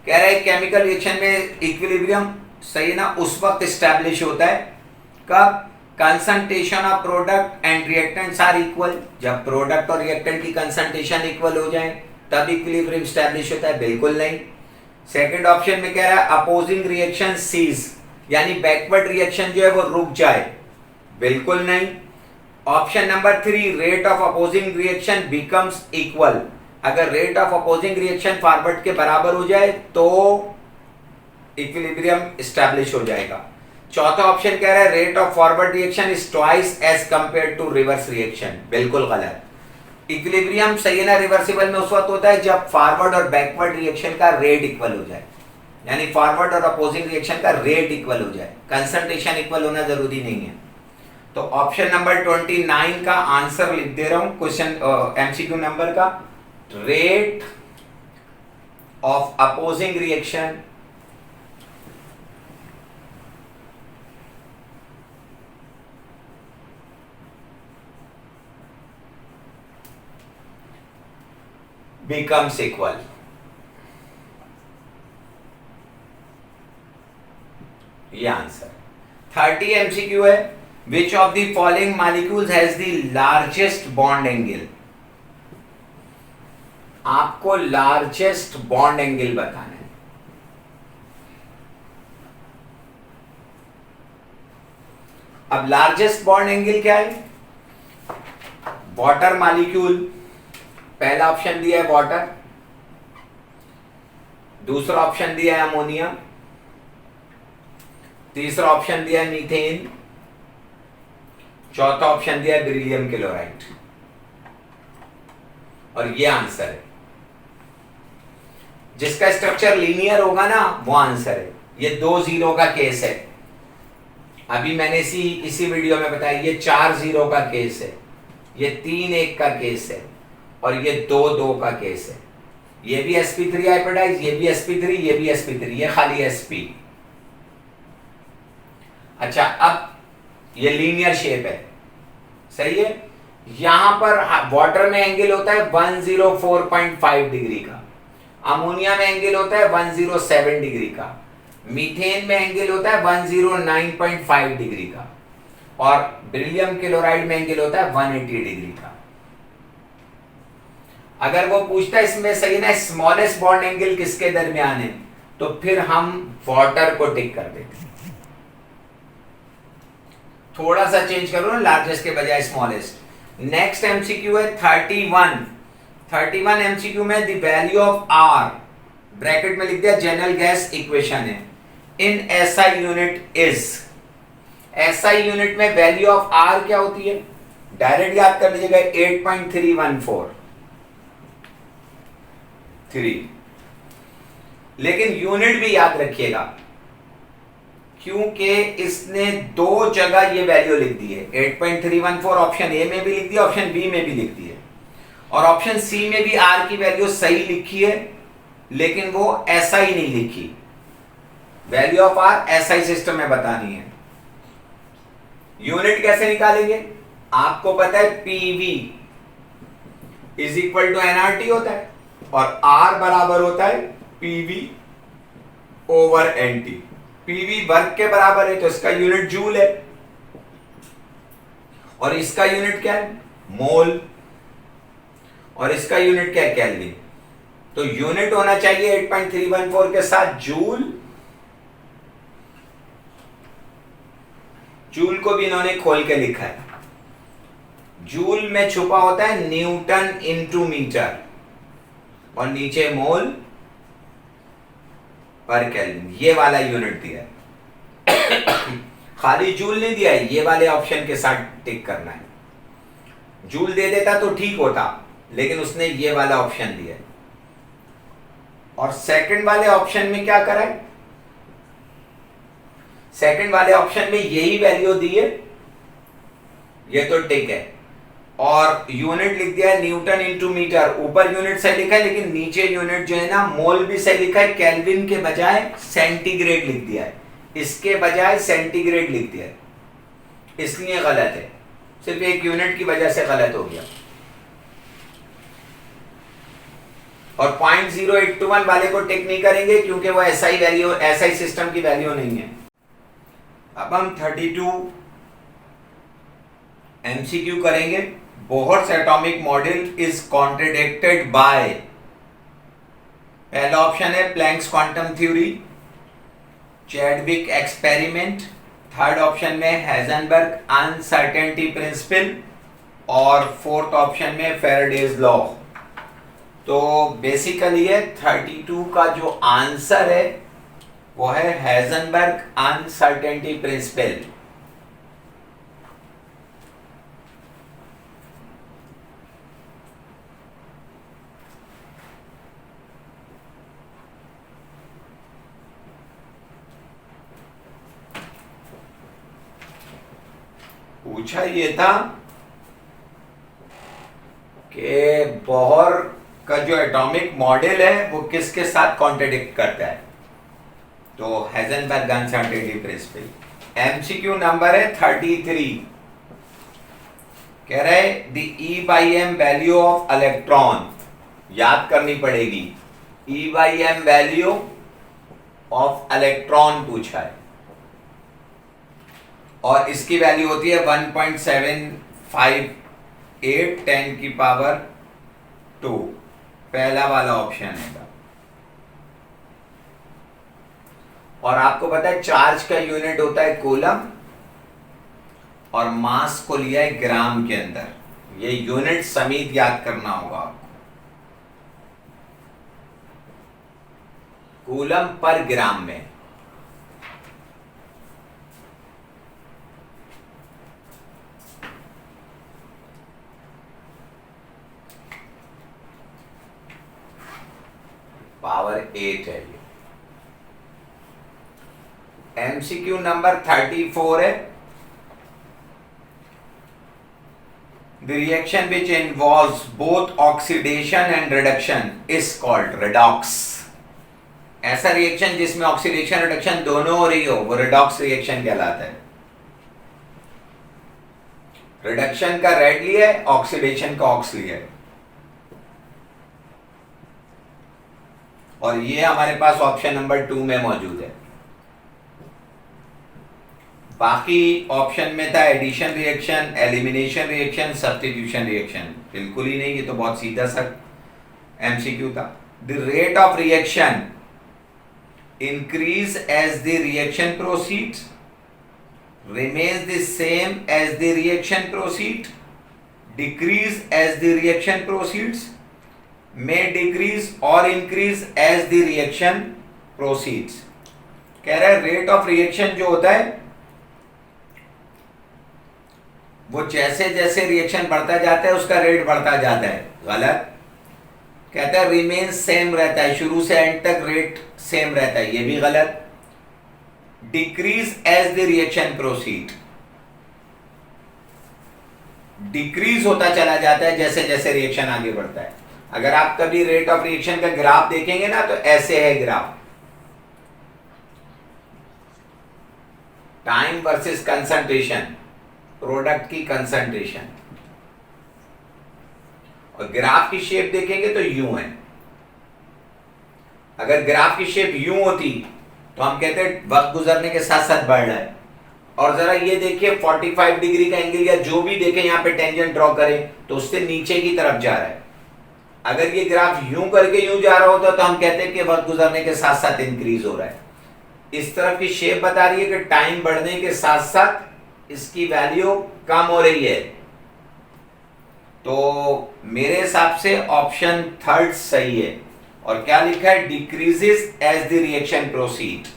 कह रहे हैं केमिकल रिएक्शन में इक्विलिब्रियम सही ना उस वक्त एस्टैब्लिश होता है कब, concentration of product and reactants are equal. जब प्रोडक्ट और रिएक्टेंट की कंसंट्रेशन इक्वल हो जाए तब इक्विलिब्रियम एस्टैब्लिश होता है, बिल्कुल नहीं। सेकंड ऑप्शन में कह रहा है अपोजिंग रिएक्शन सीज, यानी बैकवर्ड रिएक्शन जो है वो रुक जाए, बिल्कुल नहीं। Option number 3 rate of opposing reaction becomes equal, अगर rate of opposing reaction forward के बराबर हो जाए तो इक्विलिब्रियम एस्टैब्लिश हो जाएगा। चौथा ऑप्शन कह रहा है rate of forward reaction is twice as compare to reverse reaction, बिल्कुल गलत। इक्विलिब्रियम सही है ना रिवर्सिबल में उस वक्त होता है जब फॉरवर्ड और बैकवर्ड रिएक्शन का रेट इक्वल हो जाए, यानी फॉरवर्ड और अपोजिंग रिएक्शन का रेट इक्वल हो जाए, कंसंट्रेशन इक्वल होना जरूरी नहीं है। तो ऑप्शन नंबर 29 का आंसर लिख दे रहा हूं क्वेश्चन एमसीक्यू नंबर का, rate of opposing reaction becomes equal। ये आंसर। 30 एमसीक्यू है, विच of the following molecules has the largest bond angle. आपको लार्जेस्ट बॉन्ड एंगल बताना है। अब लार्जेस्ट बॉन्ड एंगल क्या है, वाटर मॉलिक्यूल, पहला ऑप्शन दिया है वाटर, दूसरा ऑप्शन दिया है अमोनिया, तीसरा ऑप्शन दिया है मीथेन, चौथा ऑप्शन दिया है बेरिलियम क्लोराइड। और ये आंसर है। जिसका स्ट्रक्चर लीनियर होगा ना वो आंसर है। ये 2 जीरो का केस है, अभी मैंने इसी वीडियो में बताया। ये 4 जीरो का केस है, ये 3 1 का केस है, और ये 2 2 का केस है। ये भी sp3 हाइब्रिडाइज, ये भी sp3, ये भी sp3, ये खाली sp। अच्छा, अब ये लीनियर शेप है, सही है। यहां पर वाटर में एंगल होता है 104.5 डिग्री का, अमोनिया में एंगल होता है 107 डिग्री का। मीथेन में एंगल होता है 109.5 डिग्री का, और बेरिलियम क्लोराइड में एंगल होता है 180 डिग्री का। अगर वो पूछता है इसमें सही ना स्मॉलेस्ट बॉन्ड एंगल किसके दरमियान है, तो फिर हम वाटर को टिक कर देते हैं। थोड़ा सा चेंज करो ना, लार्जेस्ट के बजाय स्मॉलेस्ट। नेक्स्ट एमसीक्यू है 31 एमसीक्यू में the value of R, bracket में लिख दिया जनरल गैस इक्वेशन है, in SI unit is. SI unit में वैल्यू ऑफ आर क्या होती है, डायरेक्ट याद कर लीजिएगा 8.3143, लेकिन यूनिट भी याद रखिएगा क्योंकि इसने दो जगह ये वैल्यू लिख दी है। 8.314 ऑप्शन ए में भी लिख दिया, ऑप्शन बी में भी लिख दी है, और ऑप्शन सी में भी आर की वैल्यू सही लिखी है, लेकिन वो एसआई नहीं लिखी। Value of R SI system में बतानी है। यूनिट कैसे निकालेंगे, आपको पता है PV is equal to NRT होता है, और आर बराबर होता है PV over NT. PV work के बराबर है तो इसका यूनिट जूल है, और इसका यूनिट क्या है मोल, और इसका यूनिट क्या है केल्विन। तो यूनिट होना चाहिए 8.314 के साथ जूल। जूल को भी इन्होंने खोल के लिखा है, जूल में छुपा होता है न्यूटन इंटू मीटर, और नीचे मोल पर केल्विन, ये वाला यूनिट दिया है। खाली जूल नहीं दिया है, ये वाले ऑप्शन के साथ टिक करना है। जूल दे देता तो ठीक होता, लेकिन उसने ये वाला ऑप्शन दिया है। और सेकंड वाले ऑप्शन में क्या करा है, सेकंड वाले ऑप्शन में यही वैल्यू दी है, ये तो टिक है, और यूनिट लिख दिया है न्यूटन इंटू मीटर। ऊपर यूनिट सही लिखा है, लेकिन नीचे यूनिट जो है ना मोल भी सही लिखा है, केल्विन के बजाय सेंटीग्रेड लिख दिया है, इसके बजाय सेंटीग्रेड लिख दिया है, इसलिए गलत है। सिर्फ एक यूनिट की वजह से गलत हो गया। और 0.0821 वाले को टिक नहीं करेंगे क्योंकि वो एसआई वैल्यू, एसआई सिस्टम की वैल्यू नहीं है। अब हम 32 एमसीक्यू करेंगे। Bohr's atomic model is contradicted by, पहला ऑप्शन है Planck's quantum theory, Chadwick experiment, third option में हाइजेनबर्ग अनसर्टेनिटी प्रिंसिपल, और फोर्थ ऑप्शन में फैराडेज लॉ। तो बेसिकली ये 32 का जो आंसर है वो है हाइजेनबर्ग अनसर्टेनिटी प्रिंसिपल। पूछा ये था कि बोहर का जो एटॉमिक मॉडल है वो किसके साथ कॉन्ट्रडिक्ट करता है, तो Heisenberg uncertainty principle. MCQ number है 33, कह रहे the e by m value of electron, याद करनी पड़ेगी, e by m value of electron पूछा है, और इसकी वैल्यू होती है 1.758 10 की पावर 2, पहला वाला ऑप्शन है। और आपको पता है चार्ज का यूनिट होता है कूलम, और मास को लिया है ग्राम के अंदर। ये यूनिट समीत याद करना होगा आपको, कूलम पर ग्राम में। पावर 8 है ये। एमसीक्यू नंबर 34 है, the reaction which involves both oxidation and reduction is called redox. ऐसा रिएक्शन जिसमें ऑक्सीडेशन रिडक्शन दोनों हो रही हो वो रेडॉक्स रिएक्शन कहलाता है। रिडक्शन का रेड लिया है, ऑक्सीडेशन का ऑक्स लिया है, और ये हमारे पास ऑप्शन नंबर 2 में मौजूद है। बाकी ऑप्शन में था addition reaction, elimination reaction, substitution reaction. बिल्कुल ही नहीं, ये तो बहुत सीधा सा एमसीक्यू था। The rate of reaction increase as the reaction proceeds, remains the same as the reaction proceed, decrease as the reaction proceeds, may decrease or increase as the reaction proceeds। कह रहा है रेट ऑफ रिएक्शन जो होता है वो जैसे जैसे रिएक्शन बढ़ता जाता है उसका रेट बढ़ता जाता है। गलत। कहता है रिमेन सेम रहता है, शुरू से एंड तक रेट सेम रहता है, ये भी गलत। Decrease as the reaction proceed, decrease होता चला जाता है जैसे जैसे रिएक्शन आगे बढ़ता है। अगर आप कभी रेट ऑफ रिएक्शन का ग्राफ देखेंगे ना तो ऐसे है graph, time versus concentration, product की कंसंट्रेशन, और ग्राफ की शेप देखेंगे तो यूं है। अगर ग्राफ की शेप यूं होती तो हम कहते हैं वक्त गुजरने के साथ साथ बढ़ रहा है। और जरा ये देखिए 45 डिग्री का एंगल या जो भी देखें यहां पे टेंजेंट ड्रॉ करें तो उससे नीचे की तरफ जा रहा है। अगर ये ग्राफ यूं करके यूं जा रहा होता तो हम कहते हैं कि वक्त गुजरने के साथ साथ इंक्रीज हो रहा है। इस तरफ की शेप बता रही है कि टाइम बढ़ने के साथ साथ इसकी वैल्यू कम हो रही है। तो मेरे हिसाब से ऑप्शन थर्ड सही है। और क्या लिखा है? Decreases as the reaction proceed.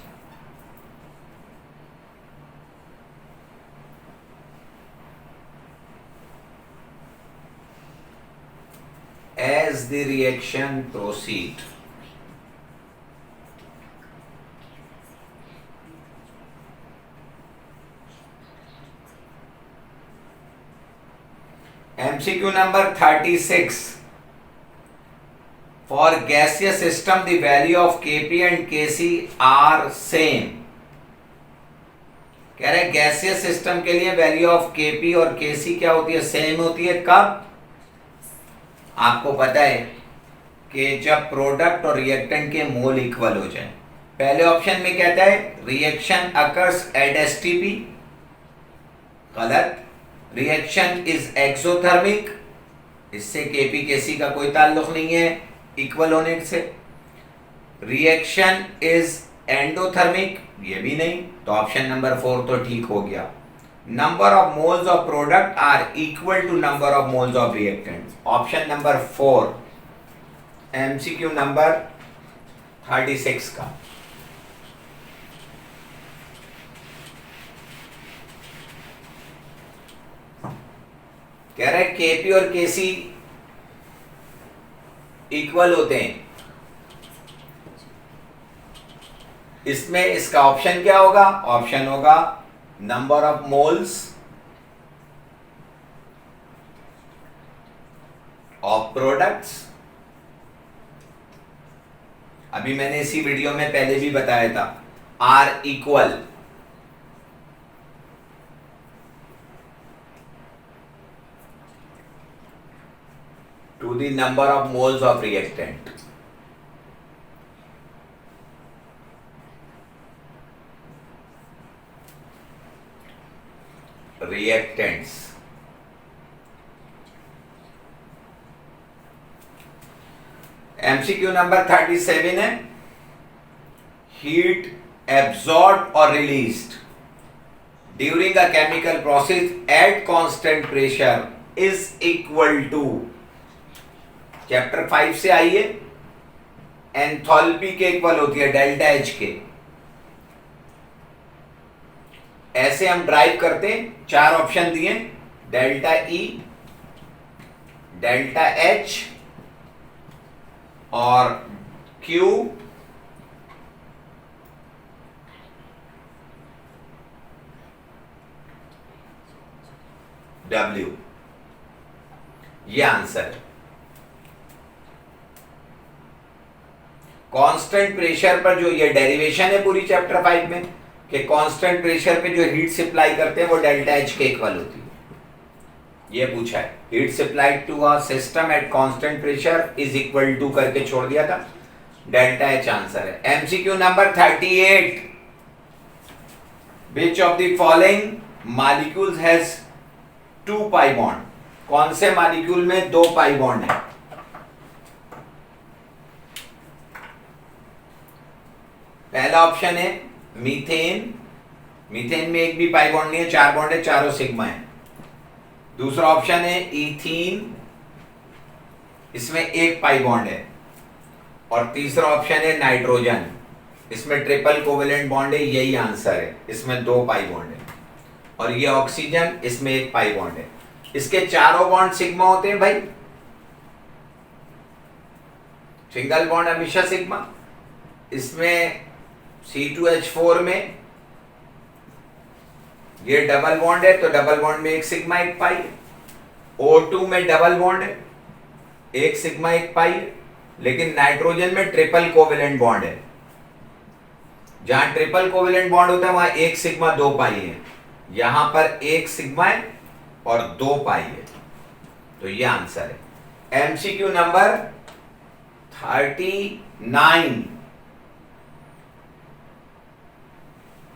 As the reaction proceed, MCQ number 36, for gaseous system the value of Kp and Kc are same। कह रहे गैसियस सिस्टम के लिए वैल्यू ऑफ Kp और Kc क्या होती है? सेम होती है। कब? आपको पता है कि जब प्रोडक्ट और रिएक्टेंट के मोल इक्वल हो जाए। पहले ऑप्शन में कहता है रिएक्शन अकर्स एट एसटीपी, गलत। रिएक्शन इज एक्सोथर्मिक, इससे केपी केसी का कोई ताल्लुक नहीं है इक्वल होने से। रिएक्शन इज एंडोथर्मिक, ये भी नहीं। तो ऑप्शन नंबर 4 तो ठीक हो गया। Number of moles of product are equal to number of moles of reactants। Option number 4 MCQ number 36 का। कह रहे केपी और केसी इक्वल होते हैं। इसमें इसका ऑप्शन क्या होगा? ऑप्शन होगा number of moles of products. अभी मैंने इसी वीडियो में पहले भी बताया था, are equal to the number of moles of reactant. Reactants MCQ number 37 है, हीट एब्सॉर्ब और released during a chemical process at constant pressure is equal to. Chapter 5 से आइए, एंथैल्पी के इक्वल होती है डेल्टा एच के। ऐसे हम ड्राइव करते हैं, 4 ऑप्शन दिए, डेल्टा ई, डेल्टा एच और क्यू, डब्ल्यू। ये आंसर है। कांस्टेंट प्रेशर पर जो ये डेरिवेशन है पूरी चैप्टर 5 में कि कांस्टेंट प्रेशर पे जो हीट सप्लाई करते हैं वो डेल्टा एच के इक्वल होती है। ये पूछा है, heat supplied to a system at constant pressure is equal to करके छोड़ दिया था, डेल्टा एच आंसर है। MCQ number 38, which of the following molecules has 2 pi bond? कौन से मॉलिक्यूल में 2 पाई बॉन्ड है? पहला ऑप्शन है मीथेन। मीथेन में एक भी पाई बॉन्ड नहीं है, 4 बॉन्ड है, चारों सिग्मा है। दूसरा ऑप्शन है इथीन, इसमें एक पाई बॉन्ड है। और तीसरा ऑप्शन है नाइट्रोजन, इसमें ट्रिपल कोवेलेंट बॉन्ड है। यही आंसर है, इसमें 2 पाई बॉन्ड है। और ये ऑक्सीजन, इसमें एक पाई बॉन्ड है। इसके चारों बॉन्ड सिग्मा होते हैं भाई, सिंगल बॉन्ड हमेशा सिग्मा। इसमें C2H4 में ये डबल बॉन्ड है, तो डबल बॉन्ड में एक सिग्मा एक पाई। O2 में डबल बॉन्ड है, एक सिग्मा एक पाई। लेकिन नाइट्रोजन में ट्रिपल कोवेलेंट बॉन्ड है। जहां ट्रिपल कोवेलेंट बॉन्ड होता है वहां एक सिग्मा 2 पाई है, यहां पर एक सिग्मा है और 2 पाई है। तो ये आंसर है। MCQ number 39।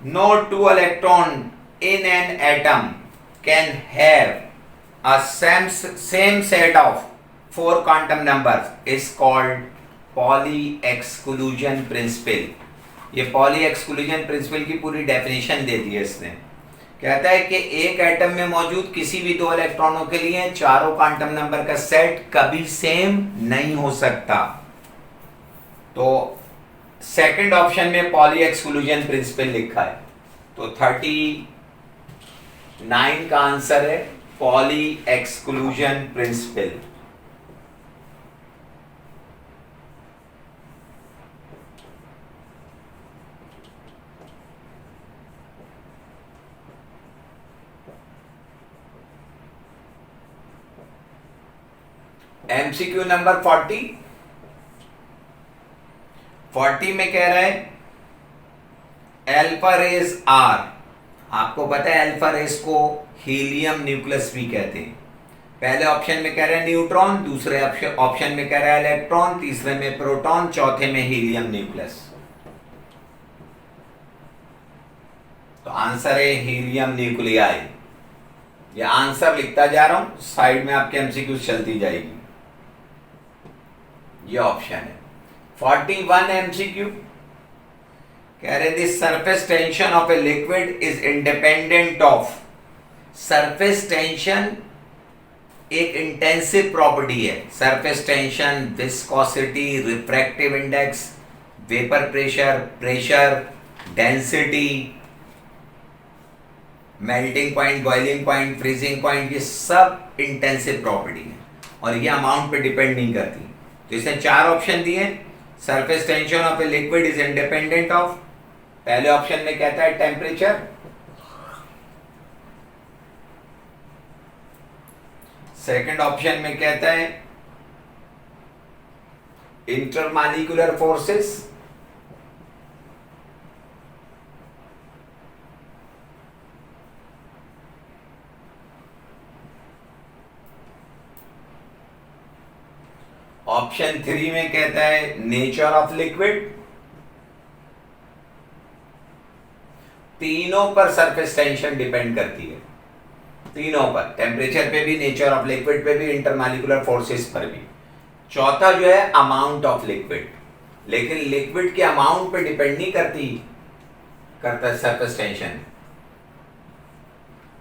No 2 electron in an atom can have a same set of 4 quantum numbers is called Pauli exclusion principle। ये Pauli exclusion principle की पूरी डेफिनेशन दे दी है इसने। कहता है कि एक एटम में मौजूद किसी भी 2 इलेक्ट्रॉनों के लिए चारों क्वांटम नंबर का सेट कभी सेम नहीं हो सकता। तो सेकंड ऑप्शन में पॉली एक्सक्लूजन प्रिंसिपल लिखा है, तो 39 का आंसर है poly exclusion principle. MCQ number 40 में कह रहा है अल्फा रेज आर। आपको पता है अल्फा रेज को हीलियम न्यूक्लियस भी कहते हैं। पहले ऑप्शन में कह रहा है न्यूट्रॉन, दूसरे ऑप्शन में कह रहा है इलेक्ट्रॉन, तीसरे में प्रोटॉन, चौथे में हीलियम न्यूक्लियस। तो आंसर है हीलियम न्यूक्लियाई। ये आंसर लिखता जा रहा हूं, साइड में आपके एमसीक्यू चलती जाएगी। ये ऑप्शन है। 41 MCQ कह रहे the surface tension of a liquid is independent of. Surface tension एक इंटेंसिव प्रॉपर्टी है। Surface tension, viscosity, refractive index, vapour pressure, pressure, density, melting point, boiling point, freezing point, ये सब इंटेंसिव प्रॉपर्टी है और ये अमाउंट पे डिपेंड नहीं करती। तो इसने 4 ऑप्शन दिए। Surface tension of a liquid is independent of, पहले ऑप्शन में कहता है टेम्परेचर, सेकंड ऑप्शन में कहता है इंटरमॉलिक्यूलर फोर्सेस, ऑप्शन 3 में कहता है नेचर ऑफ लिक्विड। तीनों पर सरफेस टेंशन डिपेंड करती है, तीनों पर, टेम्परेचर पे भी, नेचर ऑफ लिक्विड पे भी, इंटरमॉलिक्यूलर फोर्सेस पर भी। चौथा जो है अमाउंट ऑफ लिक्विड, लेकिन लिक्विड के अमाउंट पे डिपेंड नहीं करता सरफेस टेंशन,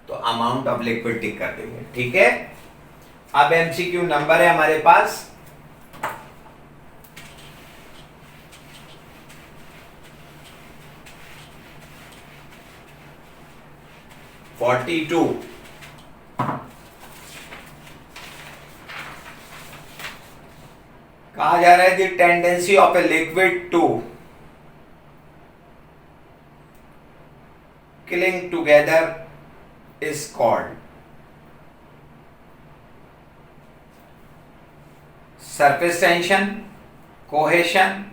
तो अमाउंट ऑफ लिक्विड टिक कर देंगे। ठीक है, अब एमसीक्यू नंबर है हमारे पास 42। कहा जा रहा है the tendency of a liquid to cling together is called surface tension, cohesion,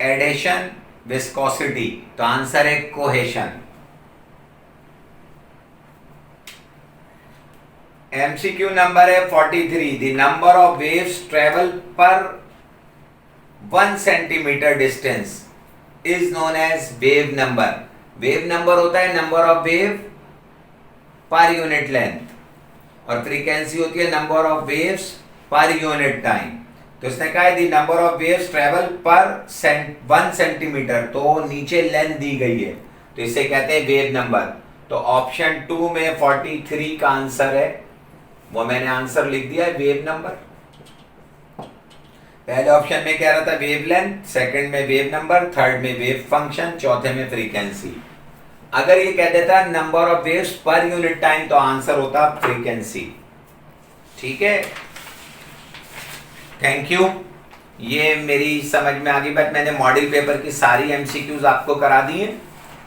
adhesion, viscosity. तो आंसर है कोहेशन। एमसीक्यू नंबर है 43। The number of waves travel per 1 centimetre distance is known as wave number. Wave number होता है number of wave per unit length और फ्रीक्वेंसी होती है number of waves per unit time. तो इसने कहा है the number of waves travel per 1 centimetre, तो नीचे लेंथ दी गई है तो इसे कहते हैं वेव नंबर। तो ऑप्शन 2 में 43 का आंसर है, वो मैंने आंसर लिख दिया है वेव नंबर। पहले ऑप्शन में कह रहा था वेव लेंथ, सेकंड में वेव नंबर, थर्ड में वेव फंक्शन, चौथे में फ्रीक्वेंसी। अगर ये कह देता number of waves per unit time तो आंसर होता फ्रीक्वेंसी। ठीक है, थैंक यू। ये मेरी समझ में आ गई बात, मैंने मॉडल पेपर की सारी एमसीक्यूज आपको करा दी है।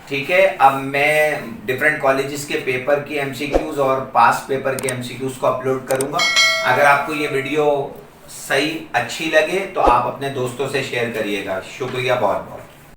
ठीक है, अब मैं डिफरेंट कॉलेजेस के पेपर की एमसीक्यूज और पास पेपर के एमसीक्यूज को अपलोड करूंगा। अगर आपको ये वीडियो सही अच्छी लगे तो आप अपने दोस्तों से शेयर करिएगा। शुक्रिया बहुत बहुत।